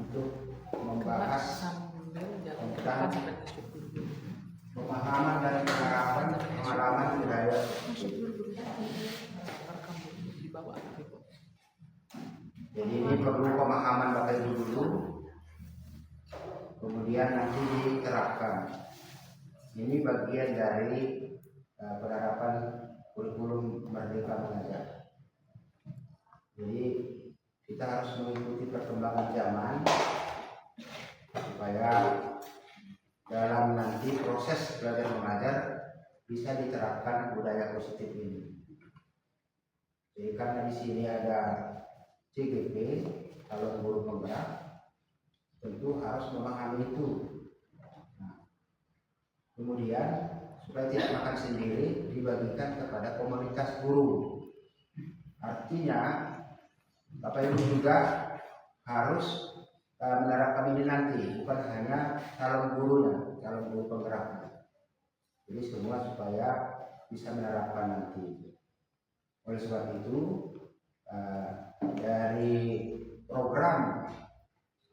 untuk membahas tentang pemahaman dan penerapan pengalaman budaya. Jadi ini perlu pemahaman Bapak Ibu dulu, kemudian nanti diterapkan. Ini bagian dari penerapan kurikulum Merdeka Mengajar. Jadi kita harus mengikuti perkembangan zaman supaya dalam nanti proses belajar mengajar bisa diterapkan budaya positif ini. Jadi karena di sini ada CGP, calon guru penggerak, tentu harus memahami itu. Nah, kemudian supaya tidak makan sendiri dibagikan kepada komunitas guru. Artinya Bapak Ibu juga harus menerapkan ini nanti, bukan hanya calon gurunya, calon guru penggeraknya. Jadi semua supaya bisa menerapkan nanti. Oleh sebab itu dari program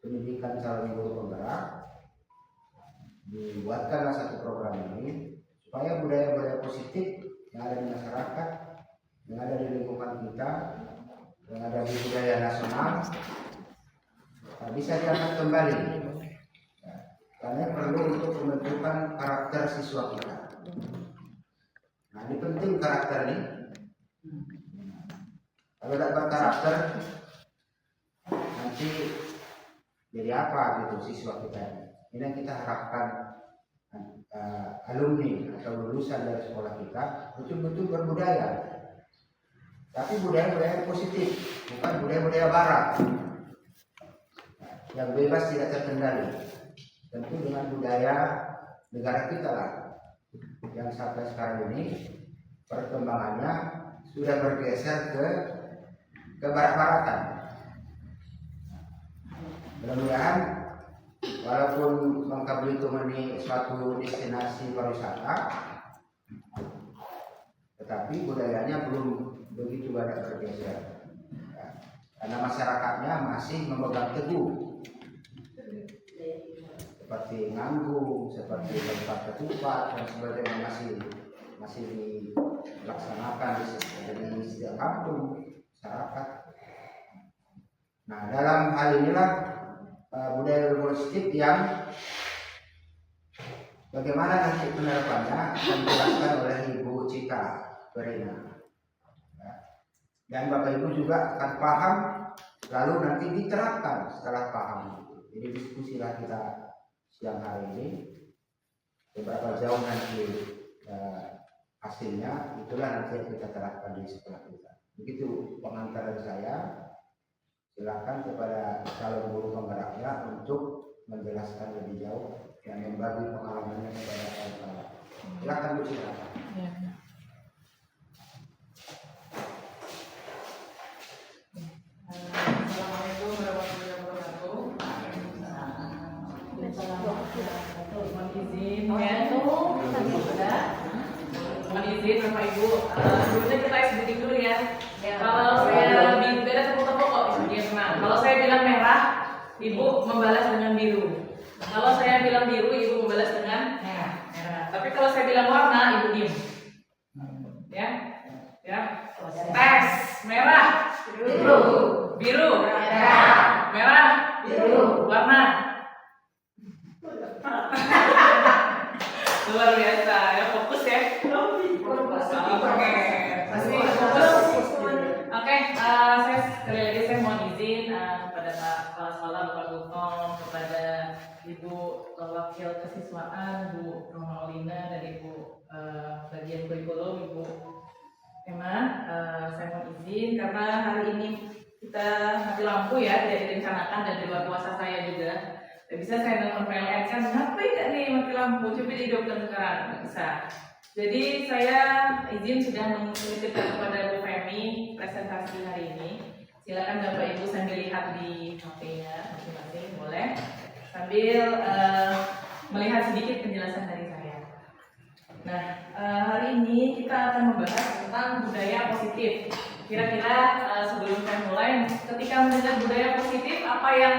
pendidikan calon guru penggerak dibuatkanlah satu program ini supaya budaya-budaya positif yang ada di masyarakat, yang ada di lingkungan kita, yang ada di budaya nasional bisa diangkat kembali, karena perlu untuk pembentukan karakter siswa kita. Nah, ini penting karakter ini. Kalau tidak berkarakter, nanti jadi apa gitu siswa kita? Ini yang kita harapkan alumni atau lulusan dari sekolah kita betul-betul berbudaya. Tapi budaya-budaya positif, bukan budaya-budaya barat yang bebas tidak terkendali. Tentu dengan budaya negara kita lah, yang sampai sekarang ini perkembangannya sudah bergeser ke barat-baratan. Mudah-mudahan walaupun Bangka Belitung ini suatu destinasi pariwisata, tetapi budayanya belum begitu banyak bergeser, karena masyarakatnya masih memegang teguh seperti Nganggung, seperti tempat ketupat dan sebagainya masih dilaksanakan di setiap kampung masyarakat. Nah, dalam hal inilah budaya positif yang bagaimana nanti penerapannya akan dijelaskan oleh Ibu Cika Berina. Dan Bapak Ibu juga akan paham, lalu nanti diterapkan setelah paham. Jadi diskusilah kita siang hari ini, beberapa jauh nanti hasilnya, itulah nanti yang kita terapkan di sekolah kita. Begitu pengantar dari saya. Silakan kepada calon guru penggeraknya untuk menjelaskan lebih jauh dan membagi pengalamannya kepada kawan-kawan. Silakan Bu Cika. Assalamualaikum warahmatullahi wabarakatuh. Mohon izin ya, mohon izin Bapak Ibu. Dulunya kita sebutin dulu ya. Kalau saya beda tepuk-tepuk kok dia menang. Kalau saya bilang merah, Ibu membalas dengan biru. Kalau saya bilang biru, Ibu membalas dengan merah. Tapi kalau saya bilang warna, Ibu diem. Ya, ya. Tes merah, biru, biru, merah, merah, biru, warna. Luar biasa ya, fokus ya. Oke, masih fokus. Oke, saya sekali lagi saya mohon izin kepada Pak Kepala Sekolah Bapak Gufron, kepada Ibu Wakil Kesiswaan Bu Romaulina dan Ibu bagian kurikulum Ibu Emma. Saya mohon izin karena hari ini kita mati lampu ya, tidak direncanakan dan di luar kuasa saya juga. Tidak bisa saya nelfon PLN kan, ngapain gak nih mati lampu? Coba dihidupkan sekarang, nggak bisa. Jadi saya izin sudah menitipkan kepada Bu Femi presentasi hari ini. Silakan Bapak Ibu sambil lihat di HP-nya masing-masing, boleh. Sambil melihat sedikit penjelasan dari saya. Nah, hari ini kita akan membahas tentang budaya positif. Kira-kira sebelum saya mulai, ketika mendengar budaya positif, apa yang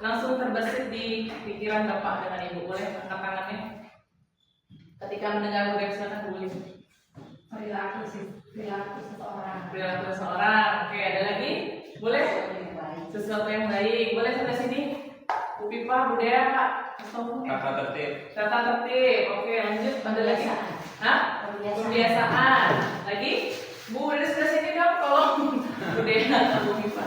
langsung terbesit di pikiran Bapak dengan Ibu? Boleh angkat tangannya? Ketika mendengar budaya silakan tulis. Perilaku seseorang. Perilaku seseorang. Oke, ada lagi? Boleh? Sesuatu yang baik. Boleh sampai sini? Bu Pipa, budaya Pak. Tata tertib. Tata tertib. Oke, lanjut. Ada lagi? Hah? Kebiasaan. Lagi? Bu, dari sebelah sini dong, tolong. Budaya atau Bu Pipa.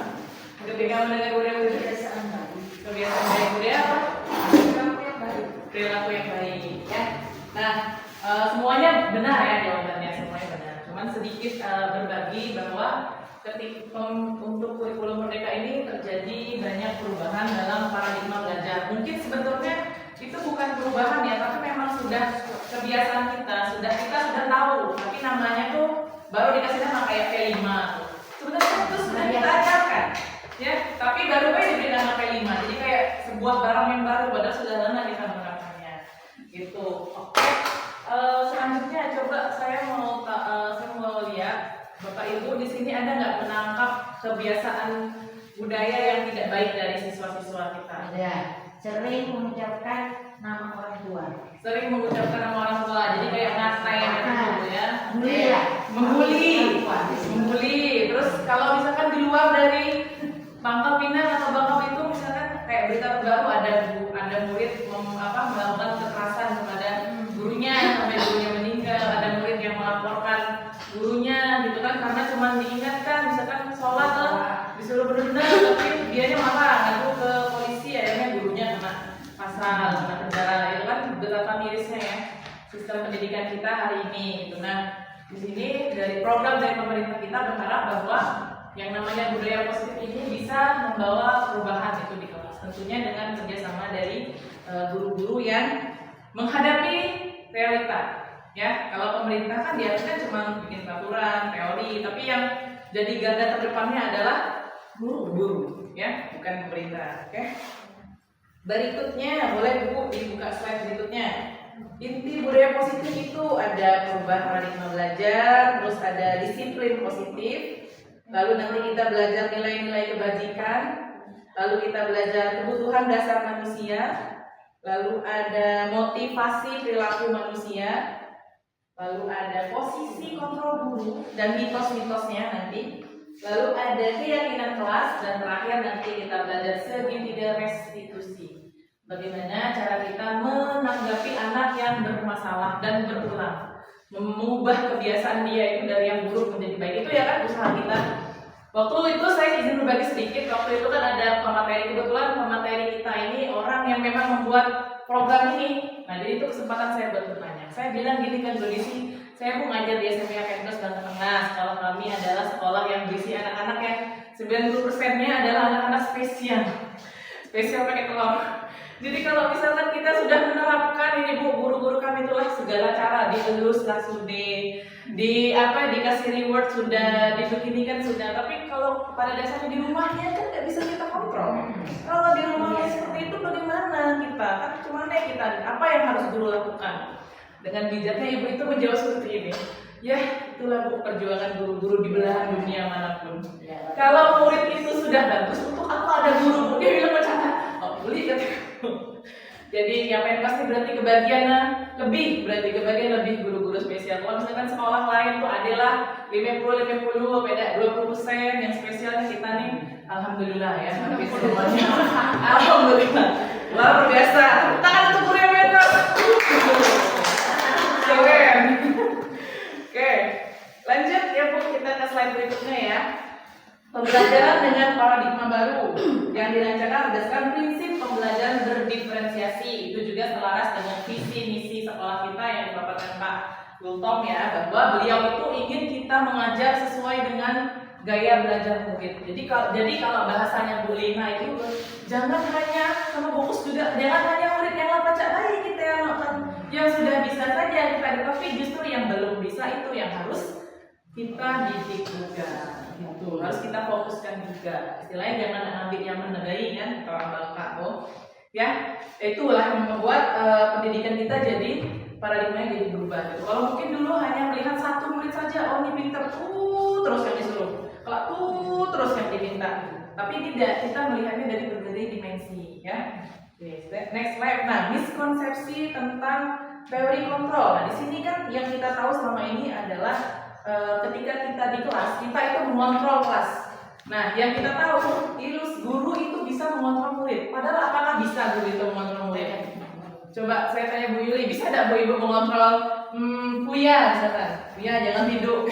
Ketika mendengar budaya Kebiasaan baik. kebiasaan baik, budaya apa? Perilaku yang baik. Perilaku yang baik, ya. Nah, semuanya benar ya jawabannya, semuanya benar. Cuman sedikit berbagi bahwa ketika untuk kurikulum merdeka ini terjadi banyak perubahan dalam paradigma belajar. Mungkin sebetulnya itu bukan perubahan ya, tapi memang sudah kebiasaan kita sudah tahu, tapi namanya tuh baru dikasih nama kayak P5 tuh. Sebenarnya itu sudah kita ajarkan, ya. Tapi baru aja diberi nama P5, jadi kayak sebuah barang yang baru, padahal sudah lama kita menerapkannya. Gitu. Oke. Selanjutnya coba saya mau lihat Bapak Ibu di sini ada nggak menangkap kebiasaan budaya yang tidak baik dari siswa-siswa kita? Ada. Sering mengucapkan nama orang tua. Sering mengucapkan nama orang tua, jadi kayak ngatain gitu ya. Bully lah. Membuli. Terus kalau misalkan di luar dari Pangkal Pinang atau Bangkal itu misalkan kayak berita terbaru ada murid melakukan kekerasan kepada gurunya sampai gurunya meninggal, ada murid yang melaporkan gurunya gitu kan karena cuma diingatkan misalkan sholat lah disuruh benar-benar tapi dianya marah ngadu ke polisi akhirnya gurunya kena pasal, kena penjara. Itu kan betapa mirisnya ya sistem pendidikan kita hari ini gitu. Nah, di sini dari program dari pemerintah kita berharap bahwa yang namanya budaya positif ini bisa membawa perubahan itu di kelas. Tentunya dengan kerjasama dari guru-guru yang menghadapi realita. Ya, kalau pemerintah kan dia kan cuma bikin peraturan, teori, tapi yang jadi garda terdepannya adalah guru-guru, ya, bukan pemerintah. Oke. Berikutnya, boleh Bu dibuka slide berikutnya. Inti budaya positif itu ada perubahan paradigma belajar, terus ada disiplin positif, lalu nanti kita belajar nilai-nilai kebajikan, lalu kita belajar kebutuhan dasar manusia, lalu ada motivasi perilaku manusia, lalu ada posisi kontrol guru dan mitos-mitosnya nanti, lalu ada keyakinan kelas, dan terakhir nanti kita belajar segitiga restitusi. Bagaimana cara kita menanggapi anak yang bermasalah dan berulang, mengubah kebiasaan dia itu dari yang buruk menjadi baik. Itu ya kan usaha kita. Waktu itu saya izin berbagi sedikit. Waktu itu kan ada pemateri, kebetulan pemateri kita ini orang yang memang membuat program ini. Nah, jadi itu kesempatan saya buat bertanya. Saya bilang gini kan kondisi, saya mau ngajar di SMA Pendos dan Tengah. Kalau kami adalah sekolah yang berisi anak-anak yang 90%-nya adalah anak-anak spesial pakai telur. Jadi kalau misalkan kita sudah menerapkan ini Bu, guru-guru kami itulah segala cara, dielus lah sudah, dikasih reward sudah, dibeginikan sudah. Tapi kalau pada dasarnya di rumahnya kan nggak bisa kita kontrol. Kalau di rumahnya seperti itu bagaimana kita? Kan gimana kita? Apa yang harus guru lakukan? Dengan bijaknya Ibu itu menjawab seperti ini. Ya, itulah Bu perjuangan guru-guru di belahan dunia manapun. Kalau murid itu sudah bagus, untuk apa ada guru? Dia bilang macam beli kataku. Jadi yang pasti berarti berarti kebagian lebih guru-guru spesial. Kalau misalkan sekolah lain tuh adalah 50, beda 20%, yang spesialnya kita nih alhamdulillah ya. Tapi semuanya alhamdulillah. Luar biasa. Tangan untuk guru yang mentor. Keren. Oke. Lanjut ya Bu, kita ke slide berikutnya ya. Pembelajaran dengan paradigma baru yang dirancangkan berdasarkan prinsip pembelajaran berdiferensiasi. Itu juga selaras dengan visi misi sekolah kita yang dipaparkan Pak Gultom ya, bahwa beliau itu ingin kita mengajar sesuai dengan gaya belajar murid. Jadi kalau bahasanya Bu Lina itu jangan hanya sama fokus juga, jangan hanya murid yang baca baik kita yang sudah bisa saja kita, tapi justru yang belum bisa itu yang harus kita didik juga. Gitu. Harus kita fokuskan juga. Istilahnya jangan ambil yang menedai kan, orang Bangka tuh. Ya, itulah yang membuat pendidikan kita jadi paradigmanya jadi berubah. Gitu. Kalau mungkin dulu hanya melihat satu murid saja, oh ini pintar terus yang disuruh, kalau terus yang diminta. Tapi tidak, kita melihatnya dari berbagai dimensi, ya. Oke, next slide. Nah, miskonsepsi tentang teori kontrol. Nah, di sini kan yang kita tahu selama ini adalah ketika kita di kelas, kita itu mengontrol kelas. Nah, yang kita tahu, guru itu bisa mengontrol murid. Padahal apakah bisa guru itu mengontrol murid? Coba saya tanya Bu Yuli, bisa tidak Bu Ibu mengontrol Buya misalkan? Buya jangan tidur.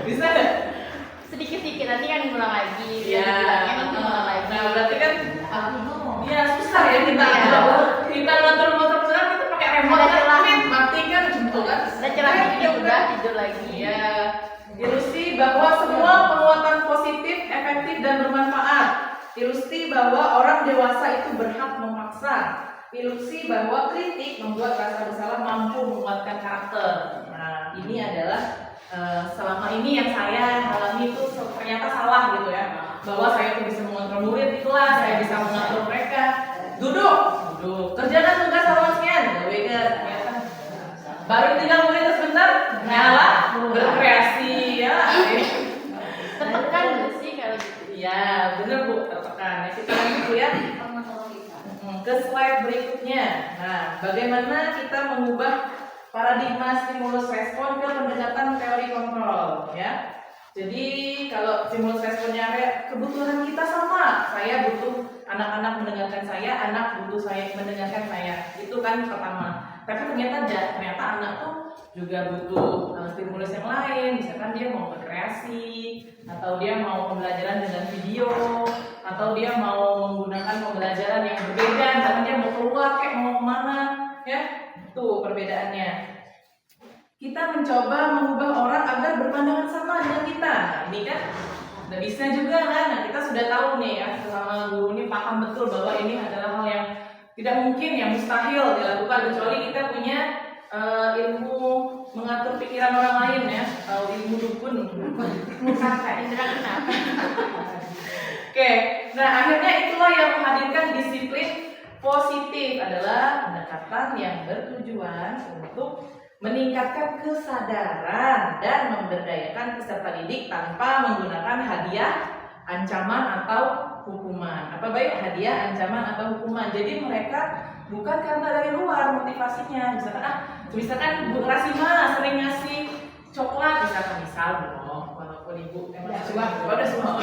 Bisa tidak? Sedikit-sedikit nanti kan ngulang lagi. Iya. Nanti ngulang lagi. Nah, berarti kan ya susah ya kita ngatur-ngatur benar kita pakai remote kan matikan gitu kan. Udah celah tidur, udah tidur lagi. Iya. Ilusi bahwa semua penguatan positif, efektif dan bermanfaat. Ilusi bahwa orang dewasa itu berhak memaksa. Ilusi bahwa kritik membuat rasa bersalah mampu menguatkan karakter. Nah, ini adalah selama ini yang saya alami itu ternyata salah gitu ya. Bahwa saya tuh bisa mengontrol murid di kelas, saya bisa mengatur mereka. Duduk, kerjakan tugas halaman sekian. Ternyata baru tinggal murid sebentar, nyala, berkreasi ya. Tertekan nggak sih kalau gitu? Iya, bener Bu, tertekan. Ya, kita lanjut Bu ya. Ke slide berikutnya. Nah, bagaimana kita mengubah paradigma stimulus respon ke pendekatan teori kontrol ya. Jadi kalau stimulus responnya kebutuhan kita sama, saya butuh anak-anak mendengarkan saya, anak butuh saya mendengarkan saya. Itu kan pertama. Tapi ternyata anak tuh juga butuh stimulus yang lain. Misalkan dia mau berkreasi, atau dia mau pembelajaran dengan video, atau dia mau menggunakan pembelajaran yang berbeda. Misalkan dia mau keluar, kayak mau kemana, ya. Tuh perbedaannya. Kita mencoba mengubah orang agar berpandangan sama dengan kita. Nah, ini kan udah bisa juga kan. Nah, kita sudah tahu nih ya, selama guru ini paham betul bahwa ini adalah hal yang tidak mungkin, yang mustahil dilakukan kecuali kita punya ilmu mengatur pikiran orang lain ya, ilmu dukun. Oke, nah akhirnya itulah yang menghadirkan disiplin positif adalah pendekatan yang bertujuan untuk meningkatkan kesadaran dan memberdayakan peserta didik tanpa menggunakan hadiah, ancaman atau hukuman. Apa baik hadiah, ancaman atau hukuman. Jadi mereka bukan karena dari luar motivasinya. Misalkan Bu Rasima sering ngasih coklat, misal dong, walaupun ibu emang suka semua.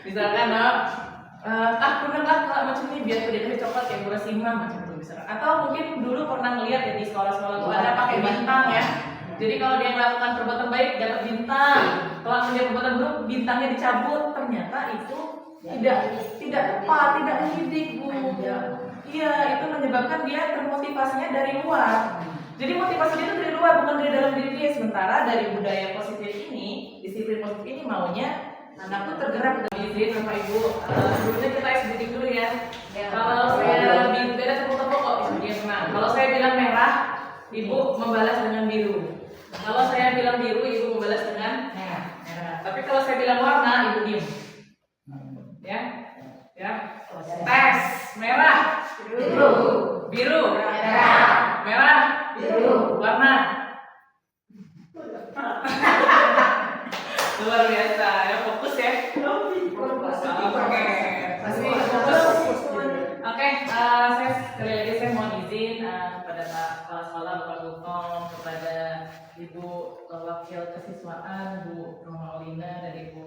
Misalkan pernah macam ini biar dia kasih coklat kayak Bu Rasima macam itu misalkan. Atau mungkin dulu pernah ngeliat ya di sekolah-sekolah tuh ada pakai bintang ya. Jadi kalau dia melakukan perbuatan baik dapat bintang, kalau dia perbuatan buruk bintangnya dicabut. Ternyata itu tidak tepat, tidak mendidik Bu. Iya, itu menyebabkan dia termotivasinya dari luar. Jadi motivasi dia itu dari luar, bukan dari dalam diri dia. Sementara dari budaya positif ini, disiplin positif ini maunya anak tuh tergerak dengan izin Bapak Ibu. Sebelumnya kita sedikit dulu ya. Kalau saya biru, beda tepuk-tepuk kok dia menang. Kalau saya bilang merah, Ibu membalas dengan biru. Kalau saya bilang biru, Ibu membalas dengan merah. Tapi kalau saya bilang warna, Ibu diem. Ya. Tes merah, biru, merah, biru, warna. Luar biasa, ya fokus ya. Oke, saya sekali lagi saya mohon izin kepada Pak Kepala Sekolah Bapak Gufron, kepada Ibu Wakil Kesiswaan Bu Roma Olina dan Ibu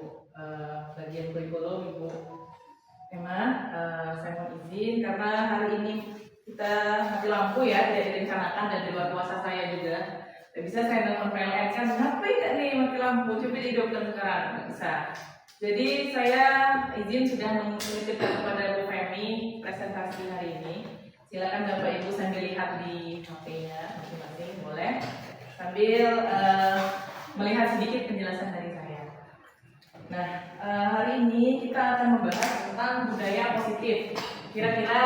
bagian kurikulum Ibu Emma. Saya mohon izin karena hari ini kita mati lampu ya, tidak direncanakan dan di luar kuasa saya juga. Tidak bisa saya nelfon PLN kan, kenapa tidak nih mati lampu? Coba dihidupkan sekarang, nggak bisa. Jadi saya izin sudah menitipkan kepada Bu Femi presentasi hari ini. Silakan Bapak Ibu sambil lihat di HP-nya masing-masing, boleh. Sambil melihat sedikit penjelasan dari saya. Nah, hari ini kita akan membahas tentang budaya positif. Kira-kira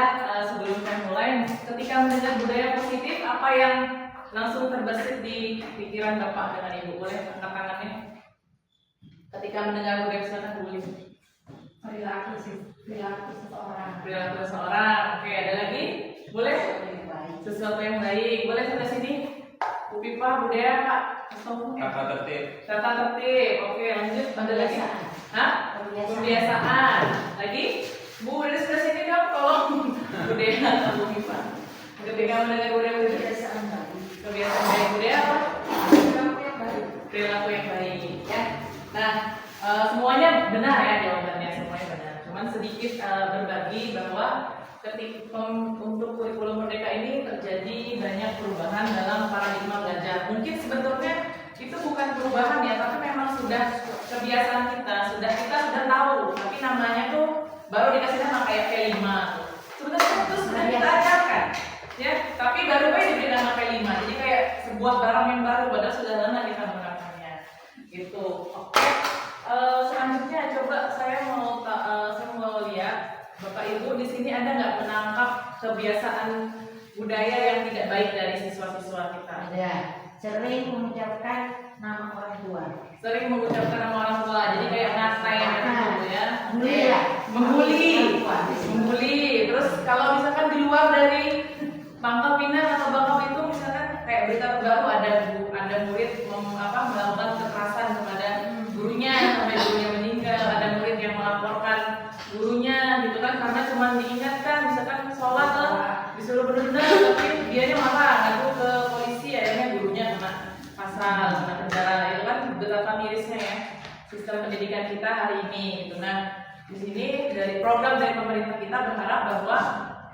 sebelum saya mulai, ketika mendengar budaya positif, apa yang langsung terbesit di pikiran Bapak dengan Ibu? Boleh angkat tangannya. Ketika mendengar budaya silakan boleh. Perilaku seseorang. Perilaku seseorang. Oke, ada lagi? Boleh? Sesuatu yang baik. Boleh sampai sini? Bu Pipa, budaya Pak. Tata tertib. Tata tertib. Oke, lanjut. Ada lagi? Hah? Kebiasaan. Lagi? Bu, dari sebelah sini dong, tolong. Budaya atau Bu Mifa. Ketika mendengar budaya Kebiasaan baru. kebiasaan baik budaya apa? Perilaku yang baru. Perilaku yang baik, ya. Nah, semuanya benar ya jawabannya, semuanya benar. Cuman sedikit berbagi bahwa ketika untuk kurikulum merdeka ini terjadi banyak perubahan dalam paradigma belajar. Mungkin sebetulnya itu bukan perubahan ya, tapi memang sudah kebiasaan kita sudah tahu, tapi namanya tuh baru dikasih nama kayak P5 tuh. Sebenarnya itu sudah kita ajarkan, ya, tapi baru aja diberi nama P5. Jadi kayak sebuah barang yang baru, padahal sudah lama kita menggunakannya. Gitu. Oke. Selanjutnya coba saya mau lihat Bapak Ibu di sini ada nggak menangkap kebiasaan budaya yang tidak baik dari siswa-siswa kita? Ada. Sering mengucapkan nama orang tua. Sering mengucapkan nama orang tua, jadi kayak ngatain gitu ya. Membuli lah. Membuli. Terus kalau misalkan di luar dari Pangkal Pinang atau Bangkok itu misalkan kayak berita terbaru ada murid melakukan kekerasan kepada gurunya sampai gurunya meninggal, ada murid yang melaporkan gurunya gitu kan karena cuma diingatkan misalkan sholat lah disuruh benar-benar tapi dianya malah ngadu ke polisi akhirnya gurunya kena pasal, kena penjara. Itu kan betapa mirisnya ya sistem pendidikan kita hari ini gitu. Nah di sini dari program dari pemerintah kita berharap bahwa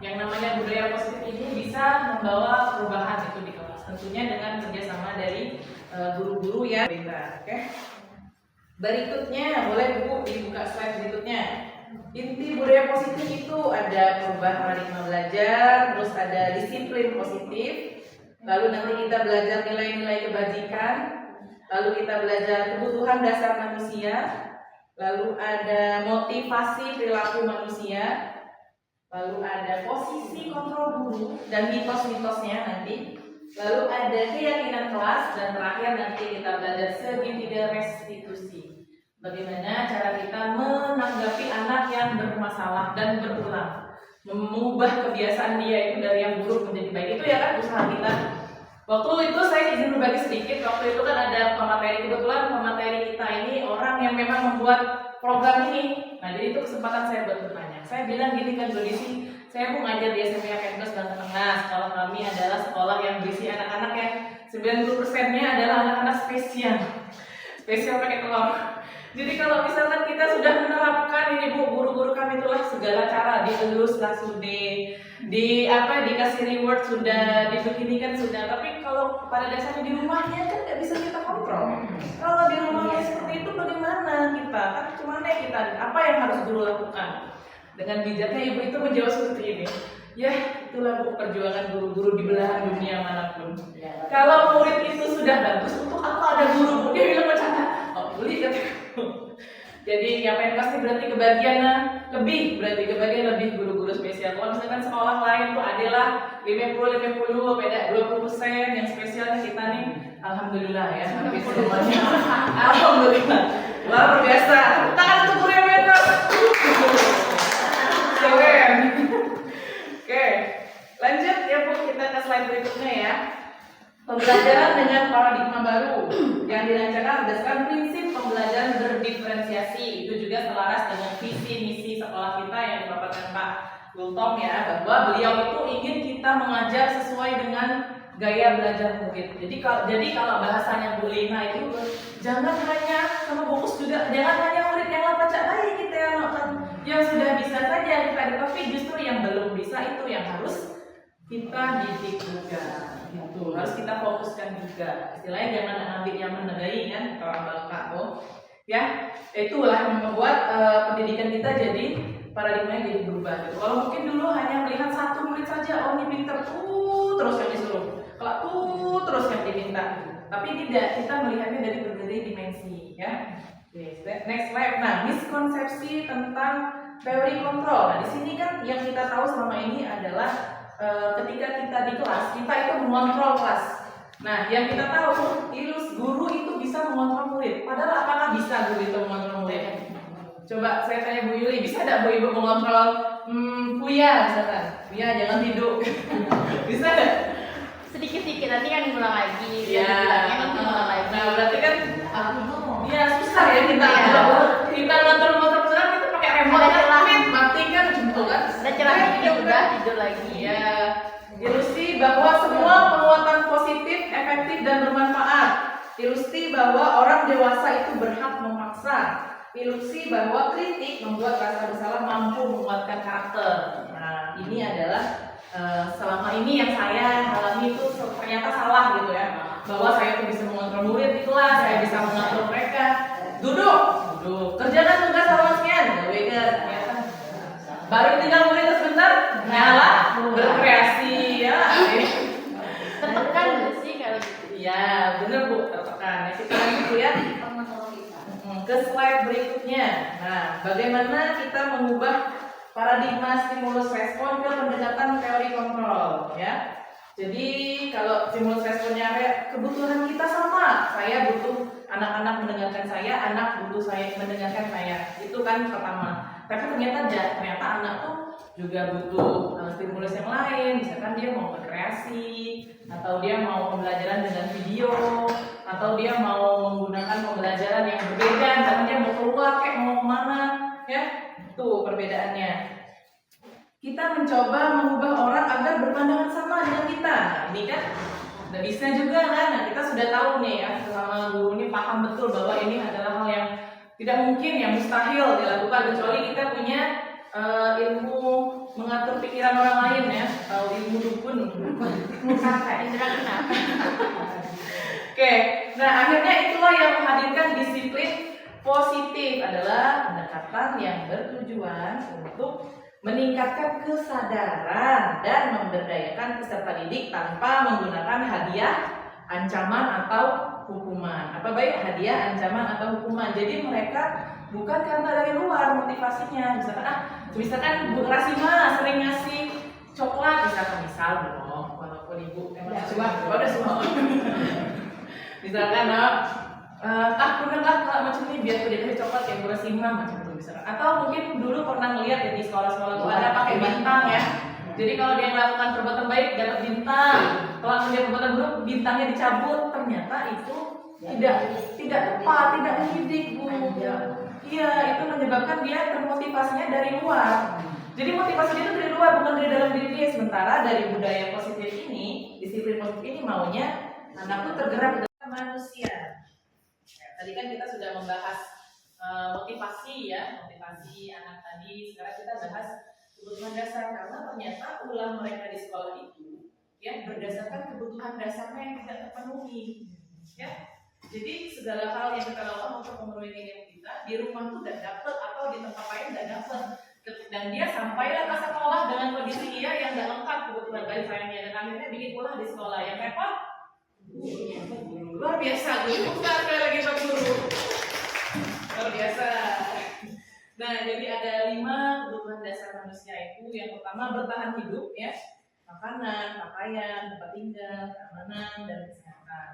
yang namanya budaya positif ini bisa membawa perubahan itu di kelas, tentunya dengan kerjasama dari guru-guru ya. Oke. Berikutnya boleh Bu dibuka slide berikutnya. Inti budaya positif itu ada perubahan paradigma belajar, terus ada disiplin positif, lalu nanti kita belajar nilai-nilai kebajikan, lalu kita belajar kebutuhan dasar manusia, lalu ada motivasi perilaku manusia, lalu ada posisi kontrol guru dan mitos-mitosnya nanti, lalu ada keyakinan kelas, dan terakhir nanti kita belajar segitiga restitusi. Bagaimana cara kita menanggapi anak yang bermasalah dan berulang, mengubah kebiasaan dia itu dari yang buruk menjadi baik. Itu ya kan usaha kita. Waktu itu saya izin berbagi sedikit. Waktu itu kan ada pemateri, kebetulan pemateri kita ini orang yang memang membuat program ini. Nah jadi itu kesempatan saya buat bertanya. Saya bilang gini kan kondisi, saya mau ngajar di SMA Campus dan Tengah. Sekolah kami adalah sekolah yang berisi anak-anak yang 90%-nya adalah anak-anak spesial pakai telur. Jadi kalau misalkan kita sudah menerapkan ini Bu, guru-guru kami itulah segala cara dielus lah sudah, dikasih reward sudah, dibeginikan sudah. Tapi kalau pada dasarnya di rumahnya kan nggak bisa kita kontrol. Kalau di rumahnya seperti itu bagaimana kita? Kan cuma kita apa yang harus guru lakukan? Dengan bijaknya ibu itu menjawab seperti ini. Ya itulah Bu perjuangan guru-guru di belahan dunia manapun. Kalau murid itu sudah bagus, untuk apa ada guru Bu? Dia bilang macam beli kataku. Jadi yang pasti berarti kebagiannya lebih guru-guru spesial. Kalau misalkan sekolah lain tuh adalah 50, beda 20% yang spesialnya kita nih. Alhamdulillah ya, tapi semuanya. Alhamdulillah. Luar biasa. Tangan untuk guru yang benar. Keren. Oke, lanjut ya Bu, kita ke slide berikutnya ya. Pembelajaran dengan paradigma baru yang dirancangkan berdasarkan prinsip pembelajaran berdiferensiasi. Itu juga selaras dengan visi misi sekolah kita yang dipaparkan Pak Gultom ya, bahwa beliau itu ingin kita mengajar sesuai dengan gaya belajar murid. Jadi kalau bahasanya Bu Lina itu jangan hanya sama fokus juga, jangan hanya murid yang baca baik kita yang sudah bisa saja kita, tapi justru yang belum bisa itu yang harus kita didik juga. Gitu. Harus kita fokuskan juga. Istilahnya jangan ambil yang menegai kan orang Bangka tuh. Ya, itulah yang membuat pendidikan kita jadi paradigmanya jadi berubah gitu. Kalau mungkin dulu hanya melihat satu murid saja, oh ini pintar terus yang disuruh. Kalau terus yang diminta. Tapi tidak, kita melihatnya dari berbagai dimensi ya. Oke, next slide. Nah, miskonsepsi tentang teori kontrol. Nah, di sini kan yang kita tahu selama ini adalah ketika kita di kelas, kita itu mengontrol kelas. Nah, yang kita tahu, guru itu bisa mengontrol murid. Padahal apakah bisa guru itu mengontrol murid? Coba saya tanya Bu Yuli, bisa tidak Bu Ibu mengontrol Buya misalkan? Buya jangan tidur. Bisa tidak? Sedikit-sedikit nanti kan ngulang lagi. Iya. Ngulang lagi. Nah, berarti kan ya susah ya kita ngontrol positif, efektif, dan bermanfaat. Ilusi bahwa orang dewasa itu berhak memaksa. Ilusi bahwa kritik membuat rasa bersalah mampu menguatkan karakter. Nah, ini adalah selama ini yang saya alami itu ternyata salah gitu ya. Bahwa saya tuh bisa mengontrol murid di kelas, saya bisa mengatur mereka. Duduk. Kerjakan tugas halaman sekian. Ternyata baru tinggal murid sebentar, nyala, berkreasi ya. Tertekan nggak sih kalau gitu? Iya, bener Bu, tertekan. Ya, kita lanjut ya. Ke slide berikutnya. Nah, bagaimana kita mengubah paradigma stimulus respon ke pendekatan teori kontrol ya. Jadi kalau stimulus responnya kebutuhan kita sama. Saya butuh anak-anak mendengarkan saya, anak butuh saya mendengarkan saya. Itu kan pertama. Tapi ternyata anak tuh juga butuh stimulus yang lain. Misalkan dia mau berkreasi, atau dia mau pembelajaran dengan video, atau dia mau menggunakan pembelajaran yang berbeda, misalkan dia mau keluar kayak mau kemana, ya, tuh perbedaannya. Kita mencoba mengubah orang agar berpandangan sama dengan kita. Ini kan udah bisa juga kan? Nah, kita sudah tahu nih ya, selama guru ini paham betul bahwa ini adalah hal yang tidak mungkin, yang mustahil dilakukan kecuali kita punya ilmu mengatur pikiran orang lain ya, atau ilmu dukun. Sampai indra keenam. Oke, nah akhirnya itulah yang menghadirkan disiplin positif adalah pendekatan yang bertujuan untuk meningkatkan kesadaran dan memberdayakan peserta didik tanpa menggunakan hadiah, ancaman atau hukuman. Apa baik hadiah, ancaman atau hukuman? Jadi mereka bukan karena dari luar motivasinya. Misalkan Bu Rasima sering ngasih coklat, misal dong, walaupun ibu emang udah semua. Misalkan pernah nggak macam ini biar aku dikasih coklat kayak Bu Rasima macam itu misalkan. Atau mungkin dulu pernah ngeliat ya di sekolah-sekolah tuh ada pakai bintang ya. Jadi kalau dia melakukan perbuatan baik dapat bintang, kalau dia perbuatan buruk bintangnya dicabut. Ternyata itu tidak tepat, tidak mendidik Bu. Iya, itu menyebabkan dia termotivasinya dari luar. Jadi motivasinya itu dari luar, bukan dari dalam diri dia. Sementara dari budaya positif ini, disiplin positif ini maunya anak tuh tergerak dengan manusia. Ya, tadi kan kita sudah membahas motivasi ya, motivasi anak tadi. Sekarang kita bahas kebutuhan dasar karena ternyata ulah mereka di sekolah itu ya berdasarkan kebutuhan dasarnya yang tidak terpenuhi. Ya, jadi segala hal yang kita lakukan untuk memenuhi keinginan kita di rumah tuh tidak dapat atau di tempat lain tidak dapat. Dan dia sampailah ke sekolah dengan kondisi dia yang tidak lengkap kebutuhan kasih sayangnya dan akhirnya bikin ulah di sekolah yang repot. Luar biasa guru, bukan sekali lagi Pak Guru. Luar biasa. Nah, jadi ada 5 kebutuhan dasar manusia itu. Yang pertama bertahan hidup ya, makanan, pakaian, tempat tinggal, keamanan dan kesehatan.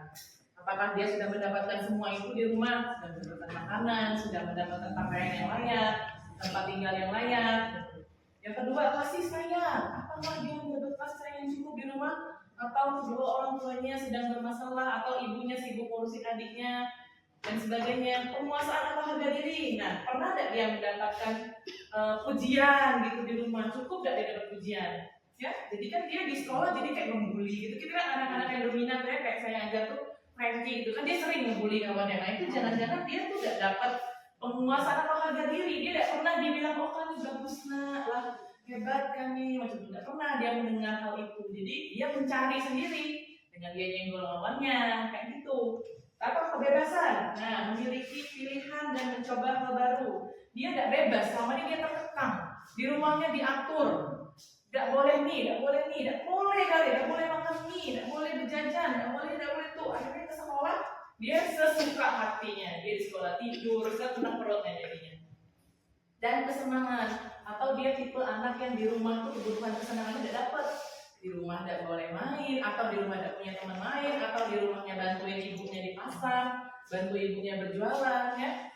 Apakah dia sudah mendapatkan semua itu di rumah? Sudah mendapatkan makanan, sudah mendapatkan pakaian yang layak, tempat tinggal yang layak. Yang kedua, kasih sayang. Apakah dia mendapat kasih sayang yang cukup di rumah? Atau kedua orang tuanya sedang bermasalah, atau ibunya sibuk ngurusin adiknya, dan sebagainya. Penguasaan atau harga diri. Nah, pernah tidak dia mendapatkan pujian gitu di rumah? Cukup tidak dia dapat pujian? Ya, jadi kan dia di sekolah jadi kayak membuli gitu. Kita kan anak-anak yang dominan ya, kayak saya aja tuh Frankie gitu kan, dia sering ngebully kawannya. Nah, itu jangan-jangan dia tuh tidak dapat penguasaan atau harga diri. Dia tidak pernah dibilang, oh kami bagus nak lah, hebat kami, macam itu. Tidak pernah dia mendengar hal itu. Jadi dia mencari sendiri dengan dia nyenggol lawannya kayak gitu. Apa kebebasan? Nah, memiliki pilihan dan mencoba hal baru. Dia tidak bebas, selama ini dia terkekang. Di rumahnya diatur. Tidak boleh nih, tidak boleh nih, tidak boleh kali, tidak boleh makan mie, tidak boleh berjajan, tidak boleh tuh. Akhirnya ke sekolah, dia sesuka hatinya. Dia di sekolah tidur, setelah perutnya jadinya. Dan kesenangan, atau dia tipe anak yang di rumah tuh kebutuhan kesenangannya tidak dapat. Di rumah tidak boleh main, atau di rumah tidak punya teman main, atau di rumahnya bantuin ibunya di pasar, bantu ibunya berjualan, ya.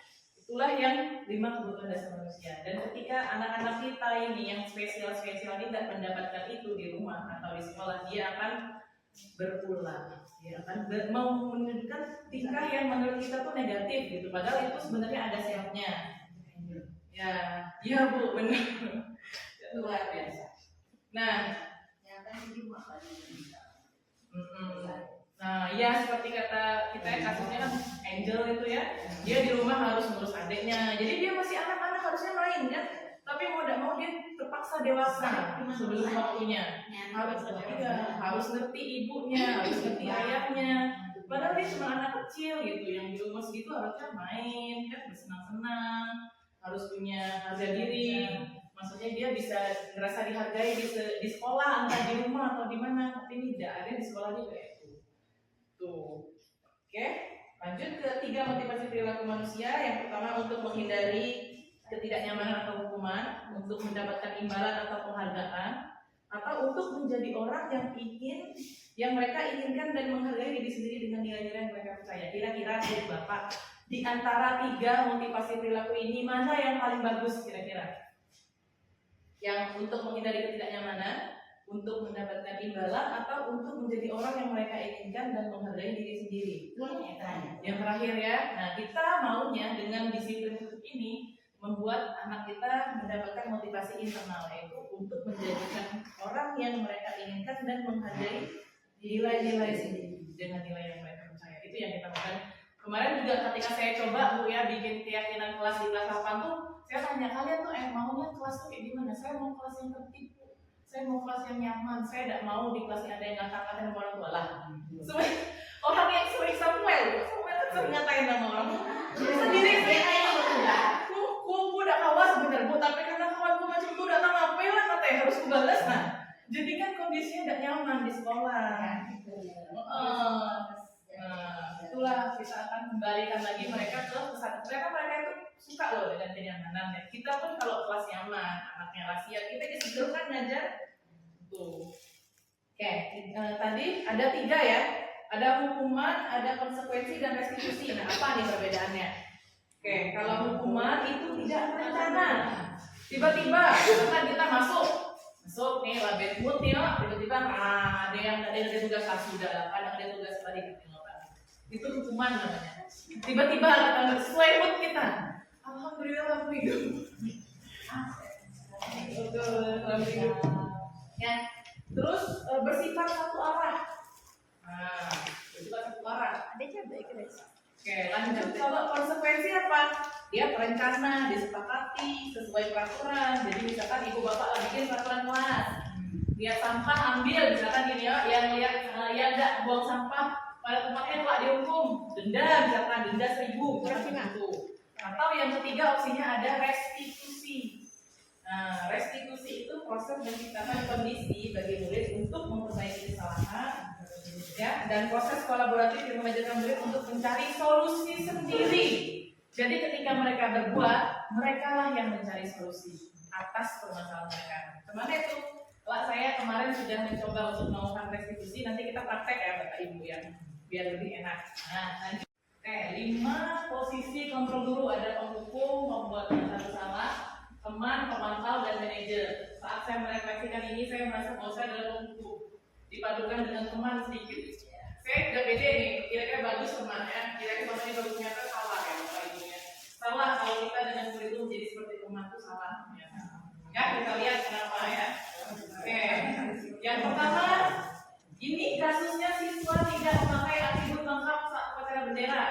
Itulah yang 5 kebutuhan dasar manusia. Dan ketika anak-anak kita ini yang spesial-spesial ini tidak mendapatkan itu di rumah atau di sekolah, dia akan berulang. Dia akan mau menunjukkan tingkah yang menurut kita tuh negatif gitu. Padahal itu sebenarnya ada sehatnya. Ya Bu, benar. Luar biasa. Nah, Nah, ya seperti kata kita kasusnya kan Angel itu ya, dia di rumah harus ngurus adiknya, jadi dia masih anak-anak harusnya main kan, tapi mau tidak mau dia terpaksa dewasa sebelum waktunya, harus ngerti ibunya, harus ngerti ayahnya, padahal dia cuma anak kecil gitu, yang di rumah segitu harusnya main kan, bersenang-senang, harus punya harga diri, maksudnya dia bisa merasa dihargai di sekolah, entah di rumah atau di mana, tapi ini tidak ada di sekolah dia kayak itu. Tuh. Oke, lanjut ke 3 motivasi perilaku manusia. Yang pertama untuk menghindari ketidaknyamanan atau hukuman, untuk mendapatkan imbalan atau penghargaan, atau untuk menjadi orang yang mereka inginkan dan menghargai diri sendiri dengan nilai-nilai yang mereka percaya. Kira-kira dari Bapak, di antara 3 motivasi perilaku ini mana yang paling bagus kira-kira? Yang untuk menghindari ketidaknyamanan, untuk mendapatkan imbalan, atau untuk menjadi orang yang mereka inginkan dan menghargai diri sendiri? Yang terakhir ya. Nah, kita maunya dengan disiplin hidup ini membuat anak kita mendapatkan motivasi internal, yaitu untuk menjadikan orang yang mereka inginkan dan menghargai nilai-nilai sendiri dengan nilai yang mereka percaya. Itu yang kita lakukan. Kemarin juga ketika saya coba Bu ya bikin keyakinan kelas di kelas 8 tuh, saya tanya kalian tuh maunya kelas tuh kayak gimana? Saya mau kelas yang tertib, saya mau kelas yang nyaman, saya tidak mau di kelas yang ada yang ngata-ngatain orang tua lah. Orang yang Samuel sering ngatain sama orang sendiri sih. Ku udah kawas bener Bu, tapi karena kawanku macam itu datang apa lah katanya harus kubalas. Nah, jadi kan kondisinya tidak nyaman di sekolah. Itulah kita akan kembalikan lagi mereka ke pesan. Ternyata mereka itu suka loh dengan kenyamanan. Kita pun kalau kelas nyaman, anaknya rahasia, kita disuruh kan ngajar. Tuh. Oke, tadi ada 3 ya. Ada hukuman, ada konsekuensi dan restitusi. Nah, apa nih perbedaannya? Oke, kalau hukuman itu tidak berencana. Tiba-tiba, bahkan kita masuk nih labet mood ya, tiba-tiba ada yang ada tugas sudah, ada tugas tadi itu hukuman namanya. Tiba-tiba sesuai mood kita. Alhamdulillah aku hidup. Ya. Terus bersifat satu arah. Nah, bersifat satu arah. Ada coba guys. Oke, lanjut. Kalau konsekuensi apa? Dia terencana, disepakati sesuai peraturan. Jadi misalkan ibu bapak lagi bikin peraturan kelas, dia sampah ambil, misalkan gini ya, yang nggak buang sampah pada tempatnya telah dihukum, denda, misalkan denda 1.000, itu. Atau yang ketiga opsinya ada restitusi. Nah, restitusi itu proses menciptakan kondisi bagi murid untuk memperbaiki kesalahan, ya, dan proses kolaboratif yang mengajarkan murid untuk mencari solusi sendiri. Jadi ketika mereka berbuat, mereka lah yang mencari solusi atas permasalahan mereka. Kemana itu? Saya kemarin sudah mencoba untuk melakukan restitusi. Nanti kita praktek ya Bapak Ibu ya, biar lebih enak. Nah, lanjut. 5 posisi kontrol guru, ada penghukum, pembuat yang salah, teman, pemantau, dan manajer. Saat saya merefleksikan ini, saya merasa bahwa saya adalah penghukum, dipadukan dengan teman sedikit. Saya udah beda nih, kira-kira bagus teman ya, kira-kira teman ini bagus, ternyata salah ya Bapak Ibunya. Salah kalau kita dengan guru itu menjadi seperti teman itu salah. Ya, kita lihat kenapa ya. Oke, yang pertama, ini kasusnya siswa tidak memakai atribut lengkap saat upacara bendera.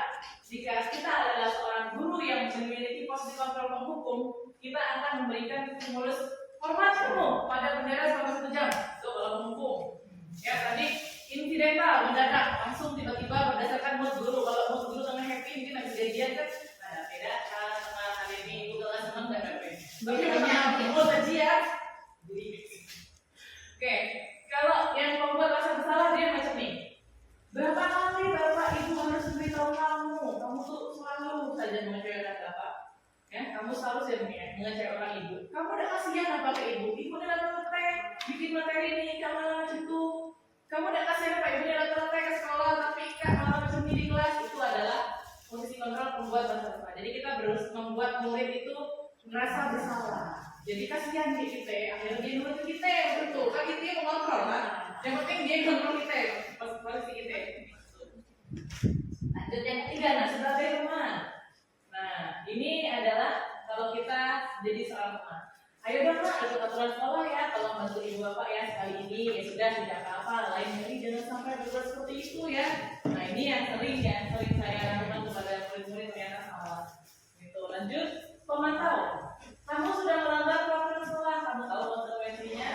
Jika kita adalah seorang guru yang memiliki posisi kontrol penghukum, kita akan memberikan stimulus hormat penuh pada bendera selama 1 jam. Itu kalau penghukum. Ya, tadi insidental, mendadak, langsung tiba-tiba berdasarkan mood guru. Kalau mood guru tengah happy, mungkin habis gajian kan, ada beda tengah hari ini, ibu kelas senang dan happy. Tapi tengah mood gajian, oke, kalau yang membuat rasa bersalah dia macam nih. Berapa kali Bapak Ibu harus memberitahu kamu tuh selalu saja mengecewakan Bapak. Ya, kamu selalu saja mengecewakan orang ibu. Kamu udah kasihan apa ke ibu? Ibu udah datang bikin materi ini, kamu macam itu. Kamu udah kasihan apa ibu udah datang ke sekolah, tapi kak malah macam ini di kelas. Itu adalah posisi kontrol pembuat rasa bersalah. Jadi kita harus membuat murid itu merasa bersalah. Jadi kasihan kita, akhirnya dia nurut kita, betul. Kan kita yang mengontrol kan. Yang penting dia kontrol kita, posisi kita. Lanjut yang ketiga, nah sebagai teman. Nah ini adalah kalau kita jadi seorang teman. ayo dong nak ikut aturan sekolah ya, tolong bantu ibu bapak ya sekali ini, ya sudah tidak apa-apa, lain kali jangan sampai berbuat seperti itu ya. Nah ini yang sering saya lakukan kepada murid-murid ternyata salah. Gitu. Lanjut, pemantau. Kamu sudah melanggar peraturan sekolah, kamu tahu konsekuensinya.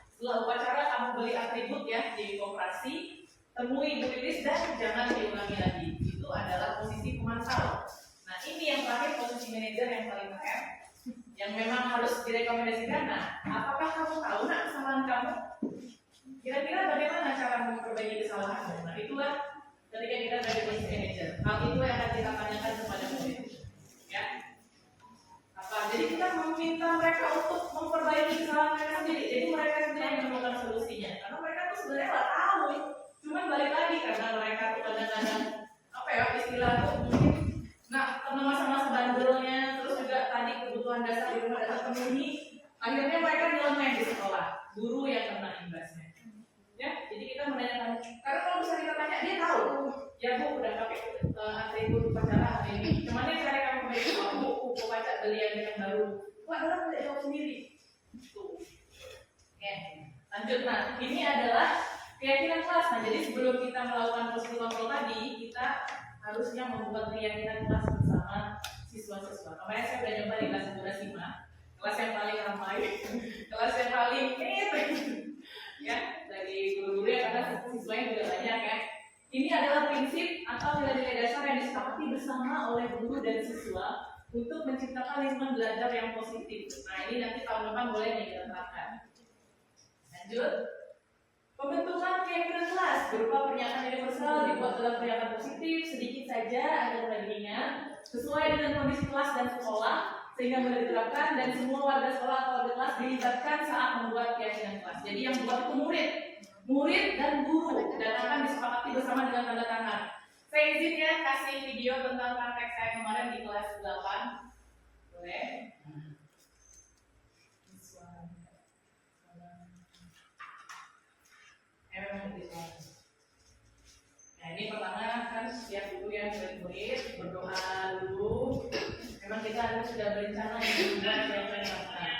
Setelah upacara kamu beli atribut ya di koperasi, temui ibu Lilis dan jangan diulangi lagi. Itu adalah posisi pemantau. Nah ini yang terakhir posisi manajer yang paling keren, yang memang harus direkomendasikan. Nah, apakah kamu tahu nak kesalahan kamu? Kira-kira bagaimana cara memperbaiki kesalahanmu? Nah itulah ketika kita dari posisi manajer. Hal itu yang akan kita tanyakan kepada murid. Ya. Jadi kita meminta mereka untuk memperbaiki kesalahan mereka sendiri. Jadi mereka sendiri yang menemukan solusinya. Karena mereka tuh sebenarnya nggak tahu. Cuman balik lagi karena mereka tuh kadang-kadang apa ya istilahnya mungkin nggak karena masa-masa bandelnya, terus juga tadi kebutuhan dasar di rumah tidak terpenuhi. Akhirnya mereka nyeleneh di sekolah. Guru yang kena imbasnya. Ya, jadi kita menanyakan. Karena kalau bisa kita tanya dia tahu. Ya bu, udah pakai atribut upacara hari ini. Kemana cara kamu memiliki buku baca belian yang baru? Wah, orang tidak jawab sendiri. Tuh. Oke, lanjut. Nah, ini adalah keyakinan kelas. Nah, jadi sebelum kita melakukan posisi kontrol tadi, kita harusnya membuat keyakinan kelas bersama siswa-siswa. Kemarin saya sudah nyoba di kelas Burasima, kelas yang paling ramai, kelas yang paling ya dari guru-guru ya karena siswanya juga banyak ya. Ini adalah prinsip atau nilai-nilai dasar yang disepakati bersama oleh guru dan siswa untuk menciptakan lingkungan belajar yang positif. Nah ini nanti tahun depan boleh nih kita terapkan. Lanjut, pembentukan keyakinan kelas berupa pernyataan universal dibuat dalam pernyataan positif sedikit saja agar mudah diingat, sesuai dengan kondisi kelas dan sekolah sehingga mudah diterapkan dan semua warga sekolah atau warga kelas dilibatkan saat membuat keyakinan kelas. Jadi yang membuat itu murid dan guru dan akan disepakati bersama dengan tanda tangan. Saya izin ya kasih video tentang praktek saya kemarin di kelas 8. Boleh? Nah ini pertama kan setiap guru yang murid berdoa dulu. Memang kita harus sudah berencana untuk membuat keyakinan kelas.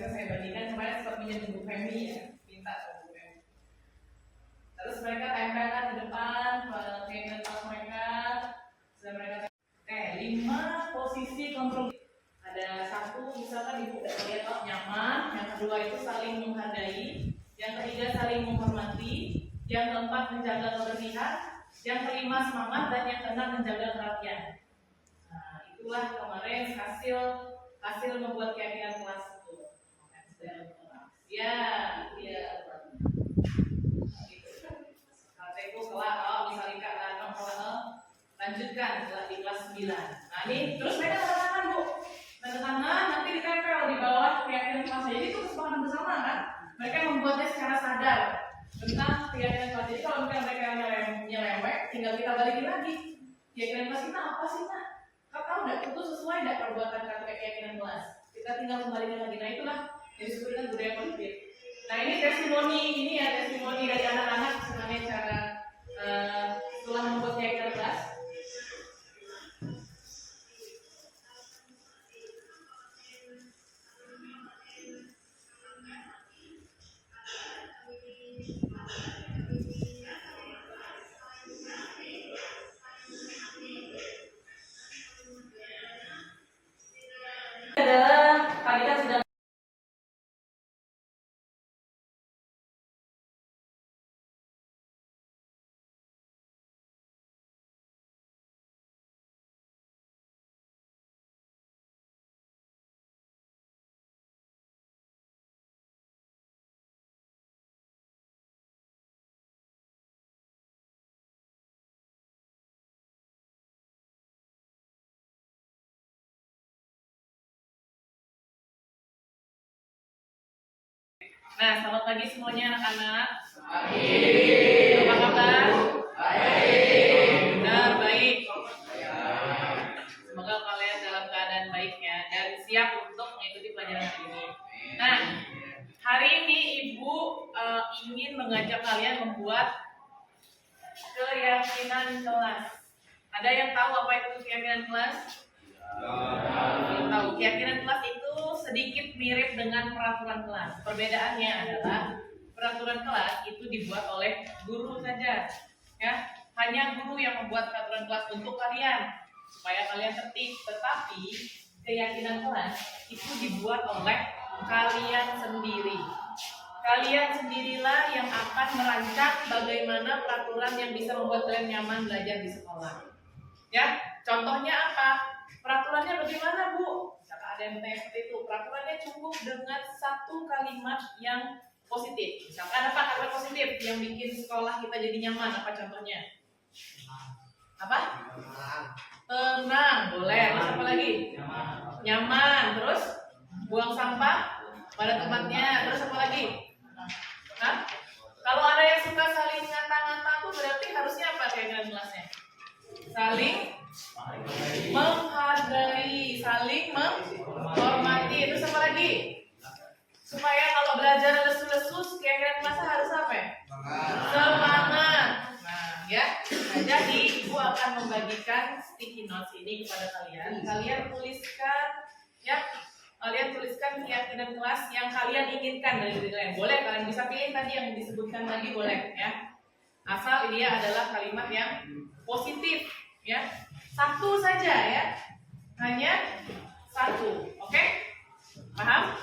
Saya bandingkan kemarin sempat pinjam buku Femi ya, minta buku Femi. Terus mereka tempelan di depan keyakinan kelas mereka. Sudah mereka 5 posisi kontrol. Ada 1 misalkan ibu lihat nyaman, yang kedua itu saling menghargai, yang ketiga saling menghormati, yang keempat menjaga kebersihan, yang kelima semangat, dan yang keenam menjaga perhatian. Nah, itulah kemarin hasil membuat keyakinan kelas itu. Ya, iya. Gitu. Nah, saya itu setelah misalnya lanjutkan setelah di kelas 9. Nah ini terus mereka tanda tangan bu, tanda tangan nanti ditempel di bawah keyakinan kelas. Jadi itu kesepakatan bersama kan. Mereka membuatnya secara sadar tentang keyakinan kelas. Jadi kalau misalnya mereka nyeleweng, tinggal kita balikin lagi. Keyakinan kelas kita apa sih nah? Kau tahu nggak itu sesuai nggak perbuatan kata keyakinan kelas? Kita tinggal kembalikan lagi. Nah itulah yang disebut dengan budaya positif. Nah ini testimoni, ini ya testimoni dari anak-anak sebenarnya cara setelah membuat keyakinan kelas. Adalah tadi kan sudah Nah, selamat pagi semuanya anak-anak. Apa kabar? Benar, baik. Semoga kalian dalam keadaan baik ya dan siap untuk mengikuti pelajaran hari ini. Nah, hari ini Ibu ingin mengajak kalian membuat keyakinan kelas. Ada yang tahu apa itu keyakinan kelas? Tahu. Keyakinan kelas itu sedikit mirip dengan peraturan kelas. Perbedaannya adalah peraturan kelas itu dibuat oleh guru saja, ya. Hanya guru yang membuat peraturan kelas untuk kalian supaya kalian tertib. Tetapi keyakinan kelas itu dibuat oleh kalian sendiri. Kalian sendirilah yang akan merancang bagaimana peraturan yang bisa membuat kalian nyaman belajar di sekolah. Ya, contohnya apa? Peraturannya bagaimana, Bu? Misalkan ada yang bertanya seperti itu. Peraturannya cukup dengan satu kalimat yang positif. Misalkan apa kalimat positif yang bikin sekolah kita jadi nyaman? Apa contohnya? Apa? Tenang, boleh. Terus apa lagi? Nyaman. Terus buang sampah pada tempatnya. Terus apa lagi? Hah? Kalau ada yang suka saling ngata-ngata tuh berarti harusnya apa keyakinan kelasnya? Saling menghargai, saling menghormati. Itu apa lagi? Supaya kalau belajar lesu-lesu, keyakinan kelasnya harus apa ya? Semangat. Nah, ya. Nah, jadi Ibu akan membagikan sticky notes ini kepada kalian. Kalian tuliskan, ya. Kalian tuliskan keyakinan kelas yang kalian inginkan dari diri kalian. Boleh, kalian bisa pilih tadi yang disebutkan tadi, boleh, ya. Asal dia adalah kalimat yang positif, ya. Satu saja ya, hanya satu, oke? Paham?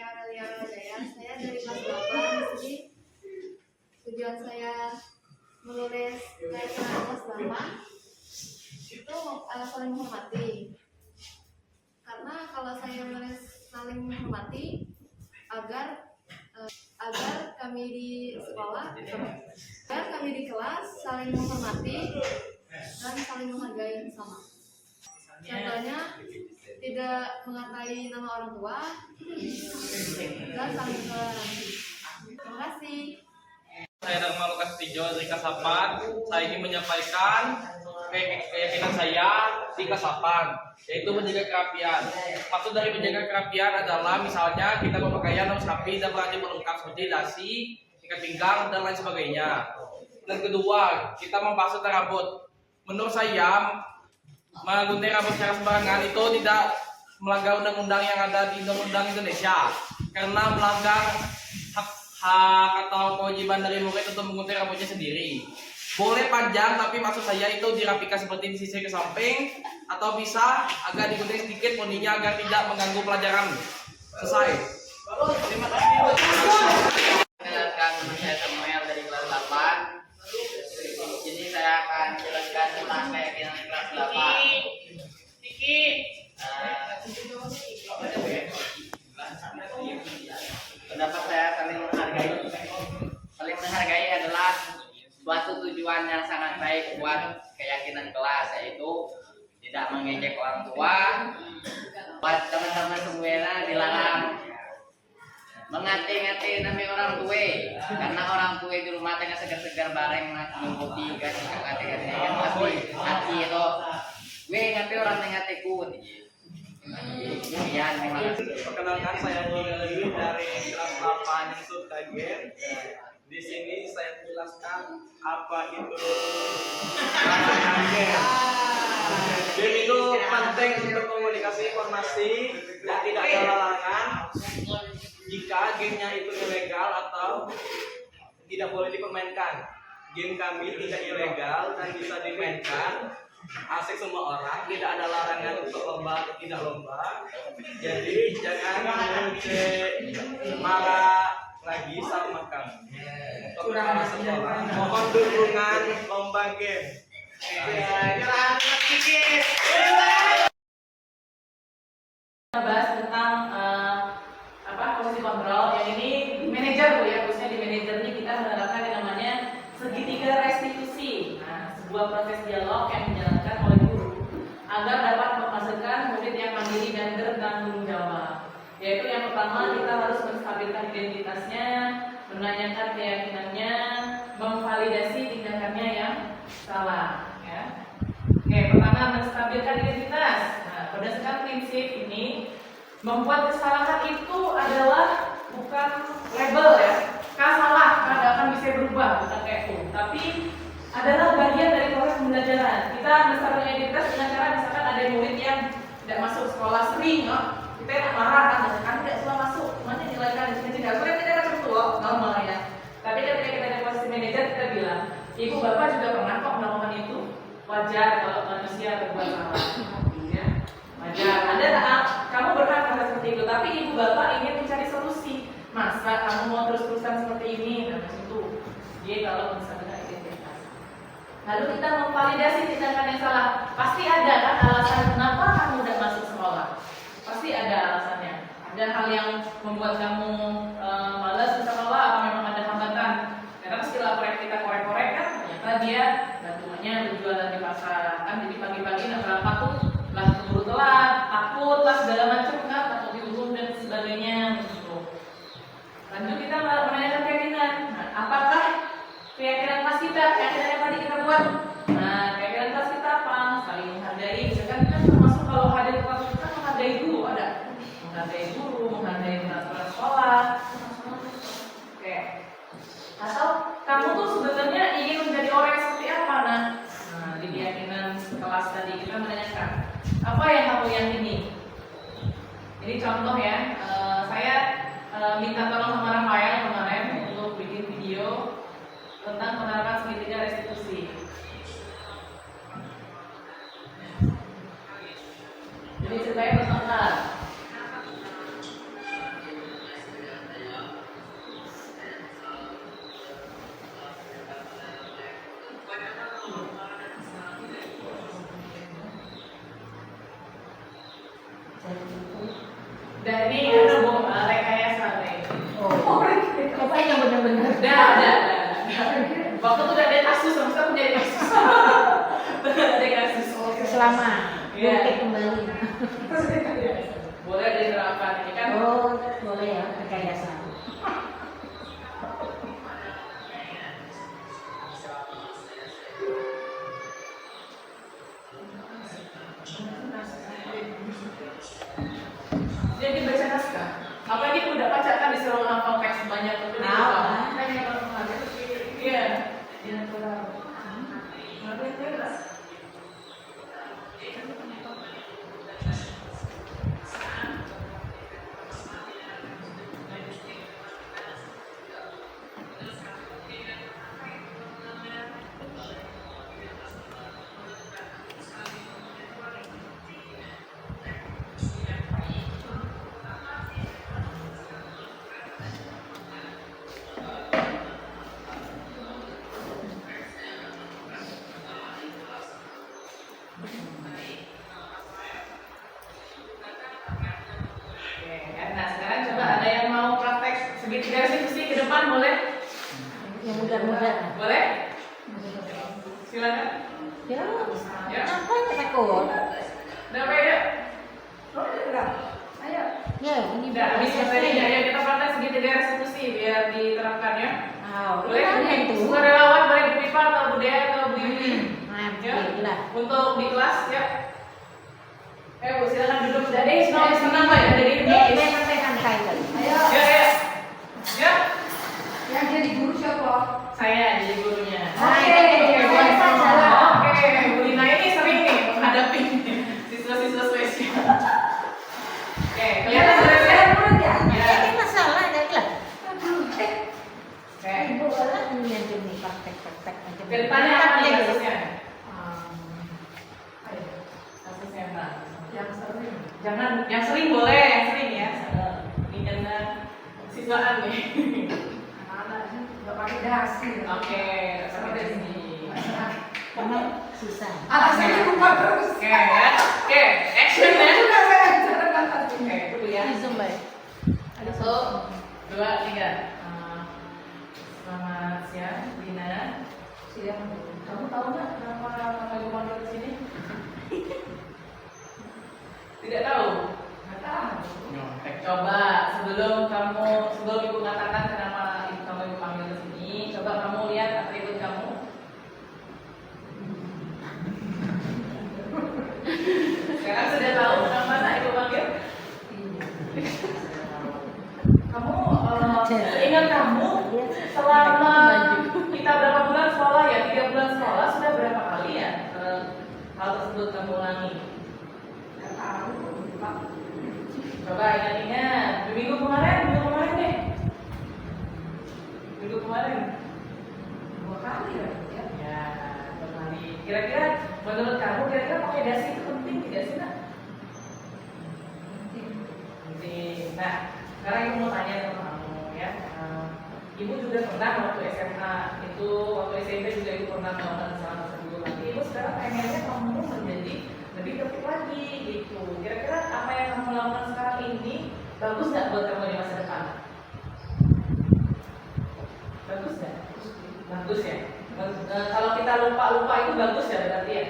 Aurelia Wijaya. Saya dari kelas 8 di sini. Tujuan saya menulis keyakinan kelas 8 itu saling menghormati. Karena kalau saya menulis saling menghormati agar kami di sekolah, agar kami di kelas saling menghormati dan saling menghargai sama. Contohnya tidak mengatai nama orang tua dan saling toleransi. Terima kasih. Saya Dharma Lukas Tijo dari Kasapan. Saya ingin menyampaikan keyakinan saya di Kasapan, yaitu menjaga kerapian. Maksud dari menjaga kerapian adalah misalnya kita berpakaian harus rapi dan berarti melengkap seperti dasi, ikat pinggang dan lain sebagainya. Dan kedua, kita membasuh rambut. Menurut saya, menggunting rambut secara sembarangan itu tidak melanggar undang-undang yang ada di Undang-Undang Indonesia, karena melanggar hak atau kewajiban dari murid untuk menggunting rambutnya sendiri. Boleh panjang, tapi maksud saya itu dirapikan seperti di sisi ke samping, atau bisa agak digunting sedikit poninya agar tidak mengganggu pelajaran. Selesai. Terima kasih. Perkenalkan, nama saya Samuel dari kelas 8. Di sini saya akan jelaskan tentang keyakinan kelas 8. Pendapat saya saling menghargai adalah suatu tujuan yang sangat baik buat keyakinan kelas, yaitu tidak mengejek orang tua. Buat teman-teman semuanya dilarang mengati-ngati nami orang tua, karena orang tua di rumah tengah segar-segar bareng mengikuti kasih kakak-kakak yang pasti hati itu gue ngati orang ngatiku. Demikian, terima kasih. Perkenalkan, saya Nuril dari kelas 8 Yusuf Kagen. Di sini saya menjelaskan apa itu game. Game itu penting untuk komunikasi informasi dan tidak ada larangan jika gamenya itu ilegal atau tidak boleh dipermainkan. Game kami tidak ilegal dan bisa dimainkan, asik semua orang, tidak ada larangan untuk lomba atau tidak lomba. Jadi jangan marah lagi sama kami. Untuk sekolah, mohon dukungan lomba game. Kita bahas tentang posisi kontrol. Yang ini manajer Bu ya, khususnya di manajer ini kita menerapkan yang namanya segitiga restitusi. Nah, sebuah proses dialog yang dijalankan oleh guru agar dapat menghasilkan murid yang mandiri dan bertanggung jawab. Yaitu yang pertama, kita harus menstabilkan identitasnya, menanyakan keyakinannya, memvalidasi tindakannya yang salah. Ya. Oke, pertama menstabilkan identitas. Nah, berdasarkan prinsip ini, membuat kesalahan itu adalah bukan label ya. Salah, kada akan bisa berubah, bukan kayak itu. Tapi adalah bagian dari proses pembelajaran. Kita menstabilkan identitas dengan cara misalkan ada murid yang tidak masuk sekolah sering, kita nak marah kan tidak semua masuk, mana nilai kan tidak boleh tidak macam itu normal ya. Tapi ketika kita ada posisi manajer, kita bilang, ibu bapak juga pernah kok melakukan itu, wajar kalau manusia berbuat salah, ya wajar. Ada tak kamu berhak merasa seperti itu, tapi ibu bapak ingin mencari solusi. Masa kamu mau terus-terusan seperti ini dan macam itu. Jadi kalau misalnya identitas, lalu kita memvalidasi tindakan yang salah. Pasti ada kan alasan kenapa kamu tidak masuk sekolah. Pasti ada alasannya. Ada hal yang membuat kamu malas ke sekolah, atau memang ada hambatan. Karena setelah kita korek-korek kan, ternyata dia bantuannya berjualan di pasar kan. Jadi pagi-pagi nak berapa tuh lah keburu telat, takut lah segala macam kan, takut dihukum dan sebagainya gitu. Lanjut kita menanyakan keyakinan. Nah, apakah keyakinan kelas kita, keyakinan yang tadi kita buat? Nah, keyakinan kelas kita apa? Saling menghargai. Misalkan kan termasuk kalau hadir kelas kita menghargai guru, ada menghargai guru, menghargai peraturan sekolah. Oke. Atau kamu tuh sebenarnya ingin menjadi orang yang seperti apa? Nah, di keyakinan kelas tadi kita menanyakan apa yang kamu yakini. Ini contoh ya, saya minta tolong sama Rafael kemarin untuk bikin video tentang penerapan segitiga restitusi. Jadi ceritanya tentang selama Iya. bangkit kembali. Boleh diterapkan ini kan. Oh, boleh ya, rekayasa. Jadi baca naskah. Apalagi udah baca kan disuruh hafal teks banyak itu di Hafal. Iya. Iya, betul. Oke, kan? Nah sekarang coba ada yang mau praktek segitiga restitusi ke depan boleh? Yang mudah-mudah. Boleh? Silakan. Ya, Ya. ngapain takut? Udah apa ya? Ya, ini Udah habis prosesnya. materinya ya kita praktek segitiga restitusi biar diterapkan ya. Oh, Boleh gimana nih, tuh? sukarelawan boleh Bu Pipa atau Bu Dea atau Bu Yuni. Nah, Ya. lah. Untuk di kelas ya. Bu silakan duduk. Jadi senang Pak ya dari ini. Dia santai-santai kali. Ya ya. Ya. Yang jadi guru siapa? Saya jadi gurunya. Oke, boleh saja. Oke, Bu Lina ini sering nih menghadapi siswa-siswa spesial. Oke, kelihatan sudah ya? Ya. Ini masalah ada lah. Oke. Ibu lah ini aja nih praktek-praktek aja. Ceritanya apa nih Praktek kasusnya? dulu. Kasusnya apa? Yang sering. Jangan, yang sering boleh, yang sering ya. Ini karena siswaan nih. Nggak pakai dasi. Oke, sampai dari sini. Karena susah. Alasannya lupa terus. Oke ya, oke, action ya. Oke, dulu ya. Di Zoom baik. Ada Satu, dua, tiga. Selamat siang, Dina. Siang. Kamu tahu nggak kenapa Ibu panggil ke sini? Tidak tahu. Nggak tahu. Coba sebelum Ibu katakan kenapa Ibu panggil ke sini, coba kamu lihat atribut kamu. Sekarang sudah tahu kenapa Ibu panggil? Kamu ingat kamu selama kita berapa bulan sekolah ya? 3 bulan sekolah sudah berapa kali ya hal tersebut kamu ulangi? Coba ingat-ingat. Minggu kemarin deh. Minggu kemarin 2 kali ya? Ya, 2 kali. Kira-kira menurut kamu kira-kira pakai dasi itu penting tidak sih nak? Penting. Nah, sekarang Ibu mau tanya sama kamu ya. Ibu juga pernah waktu SMA itu, waktu SMP juga Ibu pernah melakukan kesalahan tersebut. Tapi Ibu sekarang pengennya kamu menjadi lebih tertib lagi gitu. Kira-kira apa yang kamu lakukan sekarang ini bagus nggak buat kamu di masa depan? Bagus nggak? Bagus ya. Kalau kita lupa itu bagus ya berarti ya?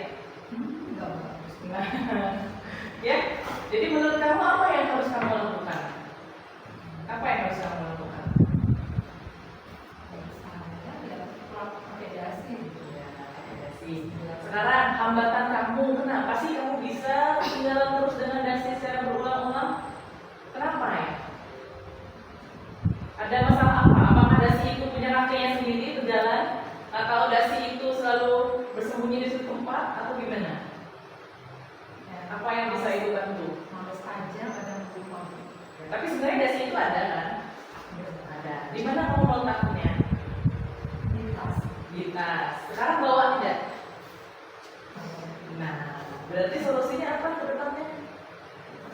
Nggak bagus. Nah, ya. Jadi menurut kamu apa yang harus kamu lakukan? Apa yang harus kamu lakukan? Sekarang hambatan kamu, kenapa sih kamu bisa tinggal terus dengan dasi secara berulang-ulang? Kenapa ya? Ada masalah apa? Apakah dasi itu punya kakinya sendiri berjalan? Atau dasi itu selalu bersembunyi di suatu tempat? Atau gimana? Ya, apa yang bisa Ibu bantu? Males aja kadang lupa. Tapi sebenarnya dasi itu ada kan? Ada. Di mana kamu meletaknya? Di tas. Sekarang bawa tidak? Nah, berarti solusinya apa ke depannya?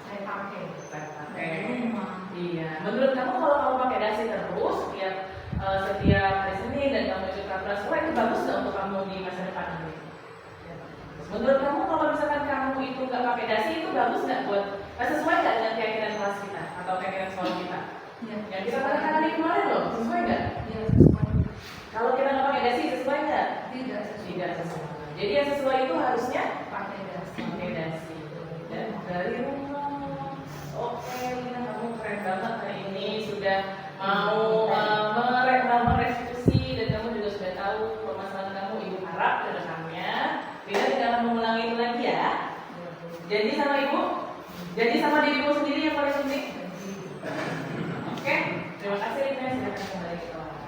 Saya pakai. Iya. Menurut kamu kalau kamu pakai dasi terus setiap hari Senin dan kamu ikut kelas sekolah itu bagus nggak untuk kamu di masa depan nanti? Menurut kamu kalau misalkan kamu itu nggak pakai dasi itu bagus nggak buat sesuai nggak dengan keyakinan kelas kita atau keyakinan sekolah kita? Ya. Yang kita katakan hari kemarin loh, sesuai nggak? Ya, sesuai. Kalau kita nggak pakai dasi sesuai nggak? Tidak sesuai. Tidak sesuai. Jadi yang sesuai itu harusnya pakai dasi. Dan dari rumah. Oke, Lina, kamu keren banget hari ini sudah mau merestitusi dan kamu juga sudah tahu permasalahan kamu. Ibu harap ke depannya Lina tidak akan mengulangi itu lagi ya. Janji sama ibu, janji sama dirimu sendiri yang paling penting. Oke, terima kasih Lina, silakan kembali ke kelas.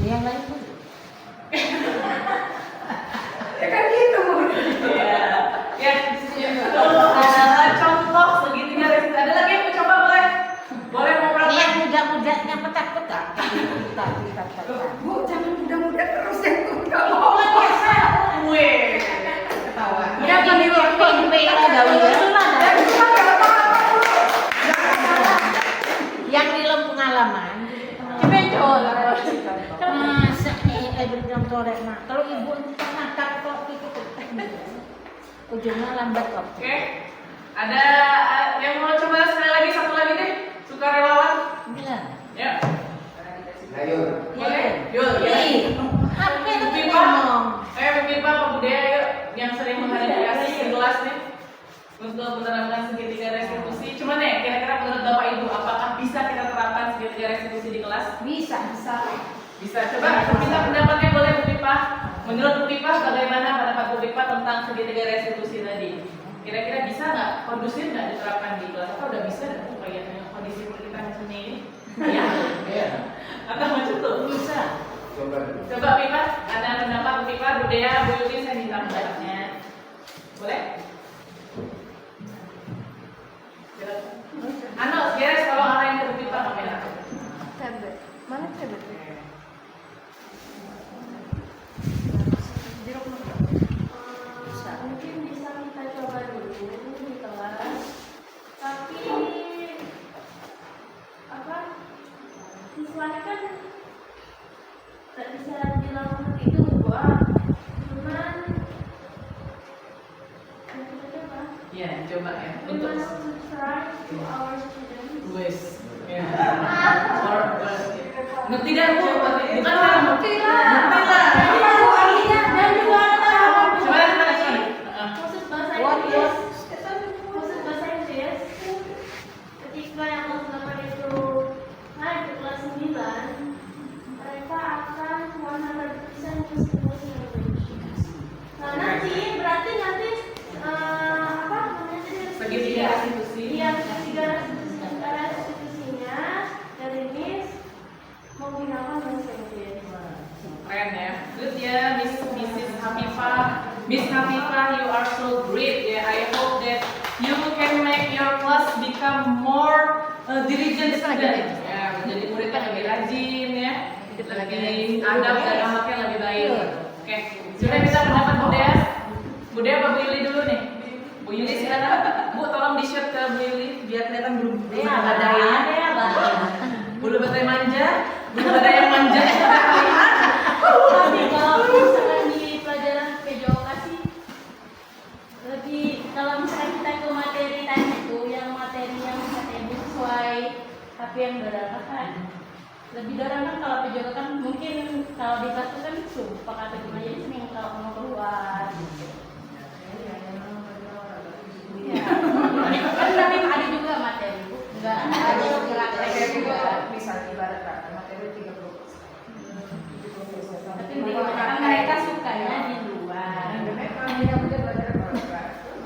Yang lain pun. Ya kan gitu. Ya, contoh segitiga resiko. Ada lagi yang mau coba boleh? Boleh mau Ini yang praktek? muda-mudanya petak-petak. Bu, jangan muda-muda terus ya, Bu. Nggak Oh, mau. biasa. Weh. Ketawa. Udah pemilu lah gaulnya. Yang film pengalaman. Cepecol. Masa nih bilang sore mak. Kalau ibu ngakak kok itu ujungnya lambat kok. Oke. Ada yang mau coba sekali lagi, satu lagi deh. Sukarelawan. Bilang. Ya. Ayo. Boleh? Yuk, ya. Apa yang Bu kita Pipa. ngomong? Bu Pipa, Pak Budaya, yuk. Yang sering menghadapi kasus di kelas nih. Untuk menerapkan segitiga restitusi. Cuman ya, kira-kira menurut Bapak Ibu, apakah bisa kita terapkan segitiga restitusi di kelas? Bisa. Bisa. Coba minta pendapatnya boleh Bu Pipa. Menurut Bu Pipa, bagaimana pendapat Bu Pipa tentang segitiga restitusi tadi? Kira-kira bisa nggak, kondusif nggak diterapkan di kelas? Atau udah bisa nggak kayaknya kondisi kita macam ini? Ya. Atau macam tuh? Bisa. Coba. Coba Pipa, ada pendapat Bu Pipa, Budaya, Bu Yuti, saya minta pendapatnya. Boleh? Ano, beres kalau arahin ke Bu Pipa kamera. Tablet. Mana tablet? Mungkin bisa kita coba dulu di kelas, tapi apa siswanya kan tak bisa dilakukan itu buat, cuman kita coba. Ya, coba ya. We Untuk must try to our students. wes. Ya. Tidak coba, bukan kamu. Dan juga ada Coba. khusus bahasa Inggris. Khusus bahasa Inggris. Ketika yang kelas 8 itu naik ke kelas 9, mereka akan 100% use English language. Nah, berarti nanti apa namanya tadi? Segitiga restitusi. Iya, segitiga restitusinya dari Miss menggunakan bahasa Inggris. Keren ya. Good ya, Mrs. Hafifah. Miss Hafifah, you are so great ya. I hope that you can make your class become more diligent student. Ya, menjadi murid yang lebih rajin ya. Lebih adab dan ahlaknya lebih baik. Oke. Sudah minta pendapat Budaya. Budaya apa Bu Yuli dulu nih? Bu Yuli silakan. Bu tolong di shot ke Bu Yuli biar kelihatan bulu badainya. Bulu badai manja, bulu badai yang manja. Tapi kalau misalkan di pelajaran PJOKasi lebih, kalau misalkan kita ke materi tadi itu, yang materi yang katanya sesuai tapi yang dadakan lebih dadakan. Kalau PJOK kan mungkin kalau di kelas itu kan sumpah atau gimana, jadi sering kalau mau keluar gitu. Iya. Kan tapi ada juga materi Bu, enggak ada praktek juga. Misalnya ibarat kata materi 30%. Tapi mereka sukanya di luar.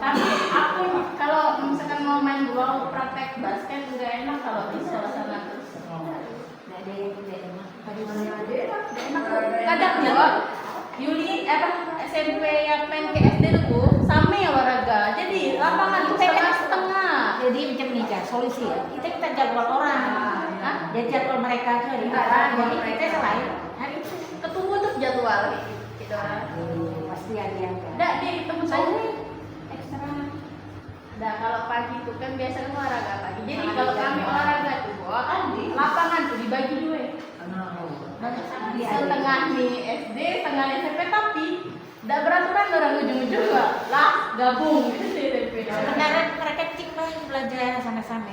Tapi aku kalau misalkan mau main bola praktek basket nggak enak kalau di suasana terus. Nggak ada yang tidak enak. Kadang ya, Yuli SMP yang main ke SD tuh sama ya olahraga. Jadi lapangan tuh setengah-setengah. Jadi macam ini kan solusi ya. Kita jadwal orang. Jadi jadwal mereka itu hari apa? Jadi kita selain hari itu Ketemu tuh jadwal gitu. pasti ada yang kan. Nggak dia ketemu saya ekstra. Nah kalau pagi itu kan biasanya olahraga pagi. Jadi kalau kami olahraga itu lapangan tuh dibagi dua. Banyak sekali Setengah nih SD, setengah SMP, tapi tidak beraturan orang ujung-ujung lah gabung gitu di SMP. Sebenarnya mereka cik belajar sama-sama.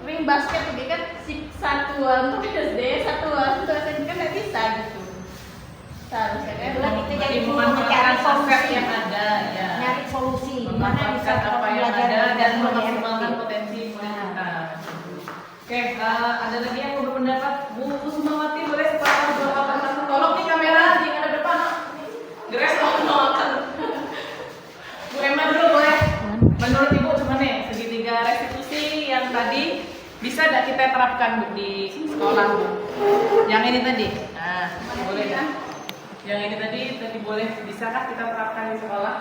Ring basket itu kan satuan untuk SD, satuan untuk SMP kan nggak bisa gitu. Seharusnya kan Kebetulan kita jadi Memanfaatkan kita terapkan Bu di sekolah Bu. Yang ini tadi, nah boleh kan? Yang ini tadi boleh, bisakah kita terapkan di sekolah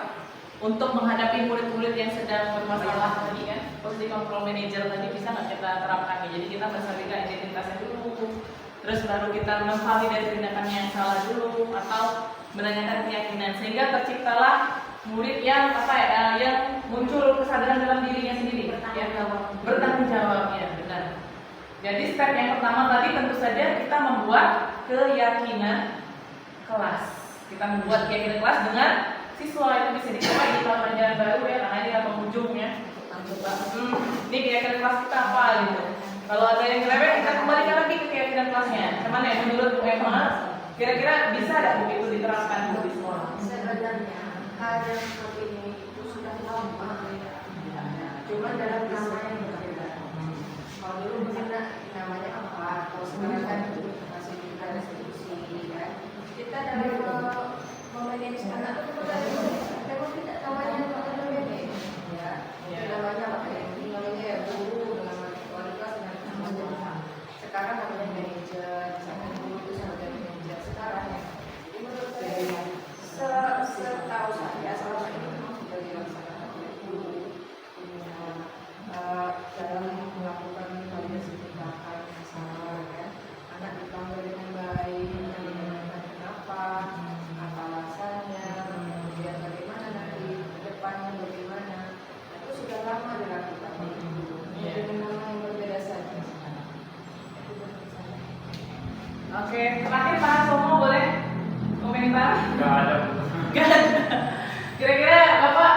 untuk menghadapi murid-murid yang sedang bermasalah tadi kan? Posisi control manager tadi bisa nggak kita terapkan? Jadi kita bersabika identitasnya dulu, terus baru kita memvalidasi tindakannya yang salah dulu, atau menanyakan keyakinan sehingga terciptalah murid yang yang muncul kesadaran dalam dirinya sendiri, bertanggung jawab ya benar. Jadi step yang pertama tadi tentu saja kita membuat keyakinan kelas. Kita membuat keyakinan kelas dengan siswa. Itu bisa dicoba di tahun ajaran baru ya, karena dia penghujungnya. Coba, ini keyakinan kelas kita apa gitu. Kalau ada yang nyeleweng, kita kembalikan lagi ke keyakinan kelasnya. Cuman ya menurut Bu Emma, kira-kira bisa tidak begitu diterapkan di sekolah? Sebenarnya hal yang seperti ini itu sudah lama, cuma dalam nama yang berbeda. Kalau dulu mungkin namanya apa, kalau sekarang kan masih kita restitusi kan. Kita dalam memanage anak itu memang tidak namanya manage ya. Namanya apa ini namanya ya guru dengan kualitas dan namanya. Sekarang namanya manajer, misalnya guru itu sebagai manajer sekarang ya. Jadi menurut saya setahu saya selama ini memang sudah dilaksanakan oleh guru dalam melakukan validasi tindakan yang salah ya. Anak dipanggil dengan baik, menanyakan kenapa, apa alasannya, kemudian bagaimana nanti ke depannya bagaimana. Itu sudah lama dilakukan oleh guru dengan nama yang berbeda saja. Oke, terakhir Pak Somo boleh komentar? Nggak ada. Nggak ada. Kira-kira Bapak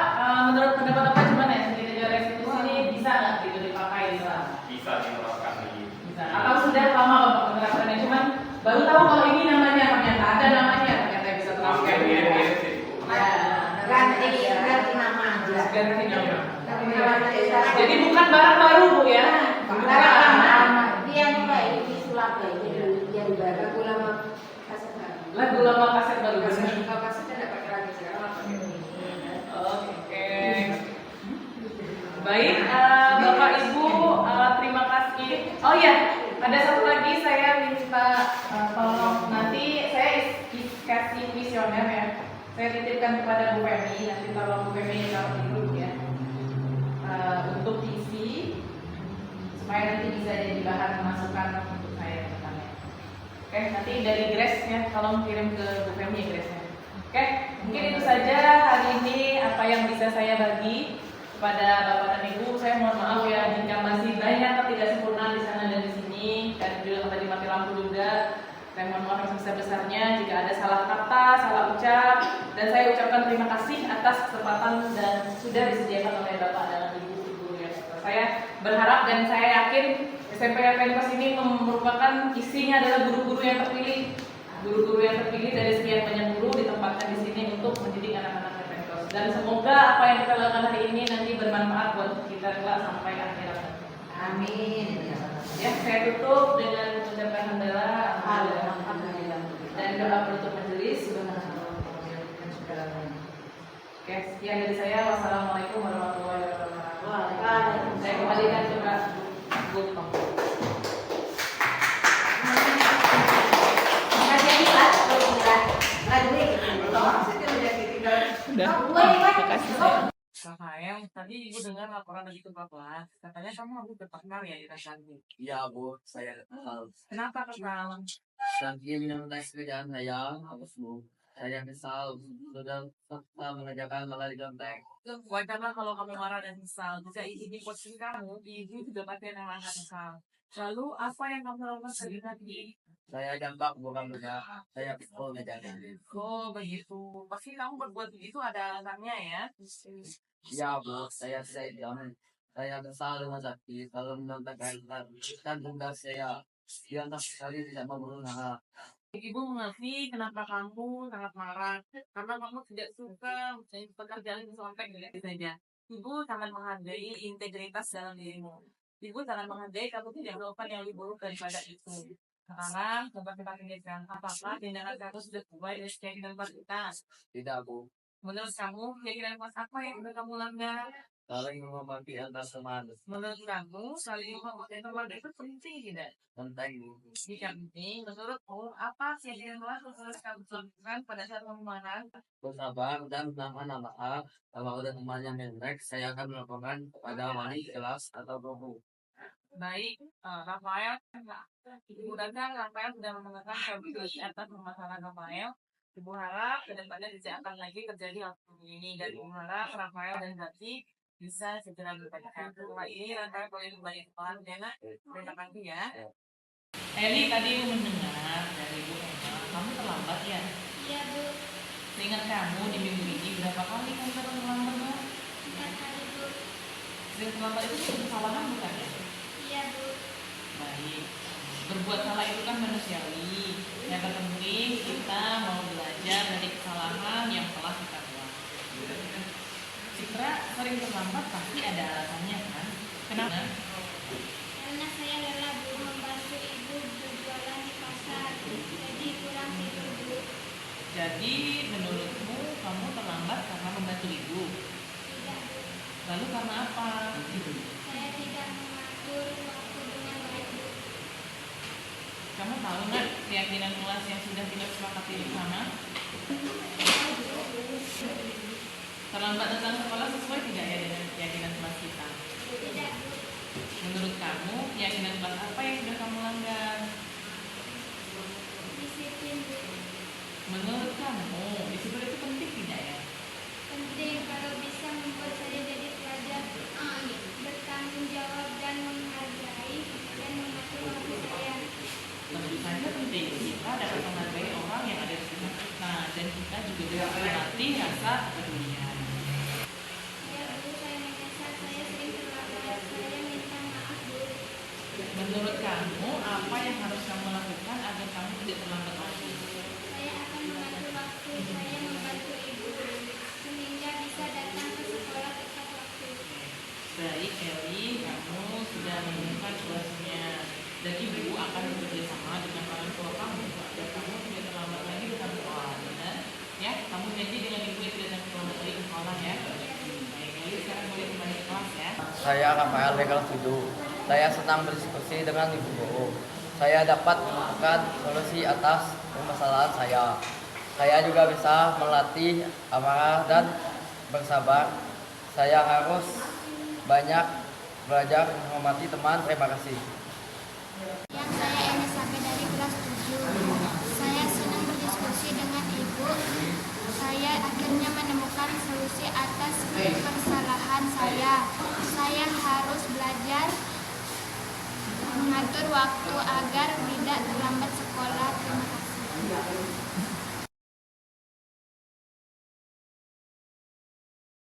menurut pendapat Bapak gimana ya? Di negara restitusi ini bisa nggak gitu dipakai di sana? Bisa diterapkan di. Bisa. Atau sudah lama Bapak menerapkannya? Cuman baru tahu kalau ini namanya ternyata ada namanya ternyata bisa terapkan. Ya, Ganti nama aja. ganti nama. Jadi Jadi bukan barang baru Bu ya? dia mulai disulap lagi yang Lagu lama kaset baru. Lagu lama kaset baru. Kalau kaset tidak pakai lagi sekarang pakai ini. Oke. Baik, Bapak Ibu, terima kasih. Oh iya, ada satu lagi saya minta tolong nanti saya kasih kuesioner ya. Saya titipkan kepada Bu Femi, nanti tolong Bu Femi kalau dulu ya. Untuk diisi supaya nanti bisa jadi bahan masukan untuk saya ke depannya. Oke, nanti dari Grace ya, tolong kirim ke Bu Femi ya Grace-nya. Oke, mungkin itu saja hari ini apa yang bisa saya bagi kepada Bapak dan Ibu. Saya mohon maaf ya jika masih banyak ketidaksempurnaan di sana dan di sini, dan juga tadi mati lampu juga. Saya mohon maaf yang sebesar-besarnya jika ada salah kata, salah ucap, dan saya ucapkan terima kasih atas kesempatan dan sudah disediakan oleh Bapak dan Ibu guru yang saya berharap dan saya yakin SMP Adventures ini merupakan isinya adalah guru-guru yang terpilih. Guru-guru yang terpilih dari sekian banyak guru ditempatkan di sini untuk mendidik anak-anak Adventures. Dan semoga apa yang kita lakukan hari ini nanti bermanfaat buat kita kelak sampai akhirat. Amin. Ya, saya tutup dengan mengucapkan hamdalah dan doa penutup majelis. Oke, sekian dari saya. Wassalamualaikum warahmatullahi wabarakatuh. Saya kembalikan ke Pak Gultom. Rafael, tadi ibu dengar laporan dari ketua kelas, katanya kamu habis bertengkar ya di Rasanti. Iya bu, saya kesal. Kenapa kesal? Dan dia minta kerjaan saya, habis bu. Saya kesal, sudah serta mengerjakan malah dicontek. Wajarlah kalau kamu marah dan kesal. Jika ini posisi kamu, ibu juga pasti yang akan kesal. Lalu apa yang kamu lakukan tadi tadi? Saya jambak bukan juga, saya pukul ngejaga. Oh begitu. Pasti kamu berbuat begitu ada alasannya ya. Iya bu, saya jangan. Saya kesal dengan sakit, kalau menonton kan bunda saya. Dia tak sekali tidak mau berusaha. Ibu mengerti kenapa kamu sangat marah karena kamu tidak suka pekerjaan yang sampai gitu saja. Ibu sangat menghargai integritas dalam dirimu. Ibu sangat menghargai kamu tidak melakukan yang lebih buruk daripada itu. Sekarang coba kita pikirkan apakah tindakan kamu sudah sesuai dengan keyakinan kelas kita. Tidak bu. Menurut kamu keyakinan kelas apa yang sudah kamu langgar? saling menghormati antar teman. Menurut kamu saling menghormati teman itu penting tidak? Penting. Jika penting, menurutmu apa sih yang harus kamu lakukan pada saat kamu marah? Bersabar dan minta maaf. Kalau ada temannya mentek, saya akan melaporkan kepada wali kelas atau guru. Baik, Rafael, Ibu Dadang, Rafael sudah mengatakan solusi atas permasalahan Rafael. Ibu harap kedepannya tidak akan lagi terjadi hal seperti ini dan Ibu harap Rafael dan Zati bisa segera berbahagia. Setelah ini Rafael boleh kembali ke sekolah, Dena. Terima kasih ya. Eli, tadi mendengar dari Ibu Emma, kamu terlambat ya? Iya, Bu. Seingat kamu di minggu ini berapa kali kamu terlambat, Bu? 4 kali, Bu. Sering terlambat itu kesalahan bukan ya? Iya, Bu. Baik, berbuat salah itu kan manusiawi. Yang terpenting kita mau belajar dari kesalahan yang telah kita buat. Citra sering terlambat pasti ada alasannya kan? Kenapa? Karena saya rela, Bu, membantu Ibu berjualan di pasar. Jadi kurang tidur, Bu. Jadi menurutmu kamu terlambat karena membantu ibu? Tidak, Bu. Lalu karena apa? Saya tidak mengatur waktu dengan baik, Bu. Kamu tahu nggak keyakinan kelas yang sudah kita sepakati bersama? Terlambat datang sekolah sesuai tidak ya dengan keyakinan kelas kita? Tidak, Bu. Menurut kamu keyakinan kelas apa yang sudah kamu langgar? Disiplin, Bu. Menurut kamu disiplin itu penting tidak ya? Penting kalau bisa membuat saya jadi pelajar bertanggung jawab dan menghargai dan mengatur waktu saya. Tentu saja penting kita dapat menghargai orang yang ada di sekitar kita dan kita juga dapat melatih rasa kepedulian. Ya, Bu, saya menyesal saya sering terlambat. Saya minta maaf, Bu. Menurut kamu apa yang harus kamu lakukan agar kamu tidak terlambat lagi? Saya akan mengatur waktu saya membantu Ibu sehingga bisa datang ke sekolah tepat waktu. Baik Kelly, kamu sudah menemukan solusinya dan ibu akan bekerja sama dengan orang tua kamu agar kamu tidak terlambat lagi datang ke sekolah. Benar? Ya, kamu janji dengan ibu yang tidak terlambat lagi ke sekolah ya. Baik Kelly, sekarang boleh kembali ke kelas ya. Saya Rafael dari kelas 7. Saya senang berdiskusi dengan ibu guru. Saya dapat menemukan solusi atas permasalahan saya. Saya juga bisa melatih amarah dan bersabar. Saya harus banyak belajar menghormati teman. Terima kasih. Yang saya Eni sampai dari kelas 7. Saya senang berdiskusi dengan Ibu. Saya akhirnya menemukan solusi atas kesalahan saya. Saya harus belajar mengatur waktu agar tidak terlambat sekolah. Terima kasih.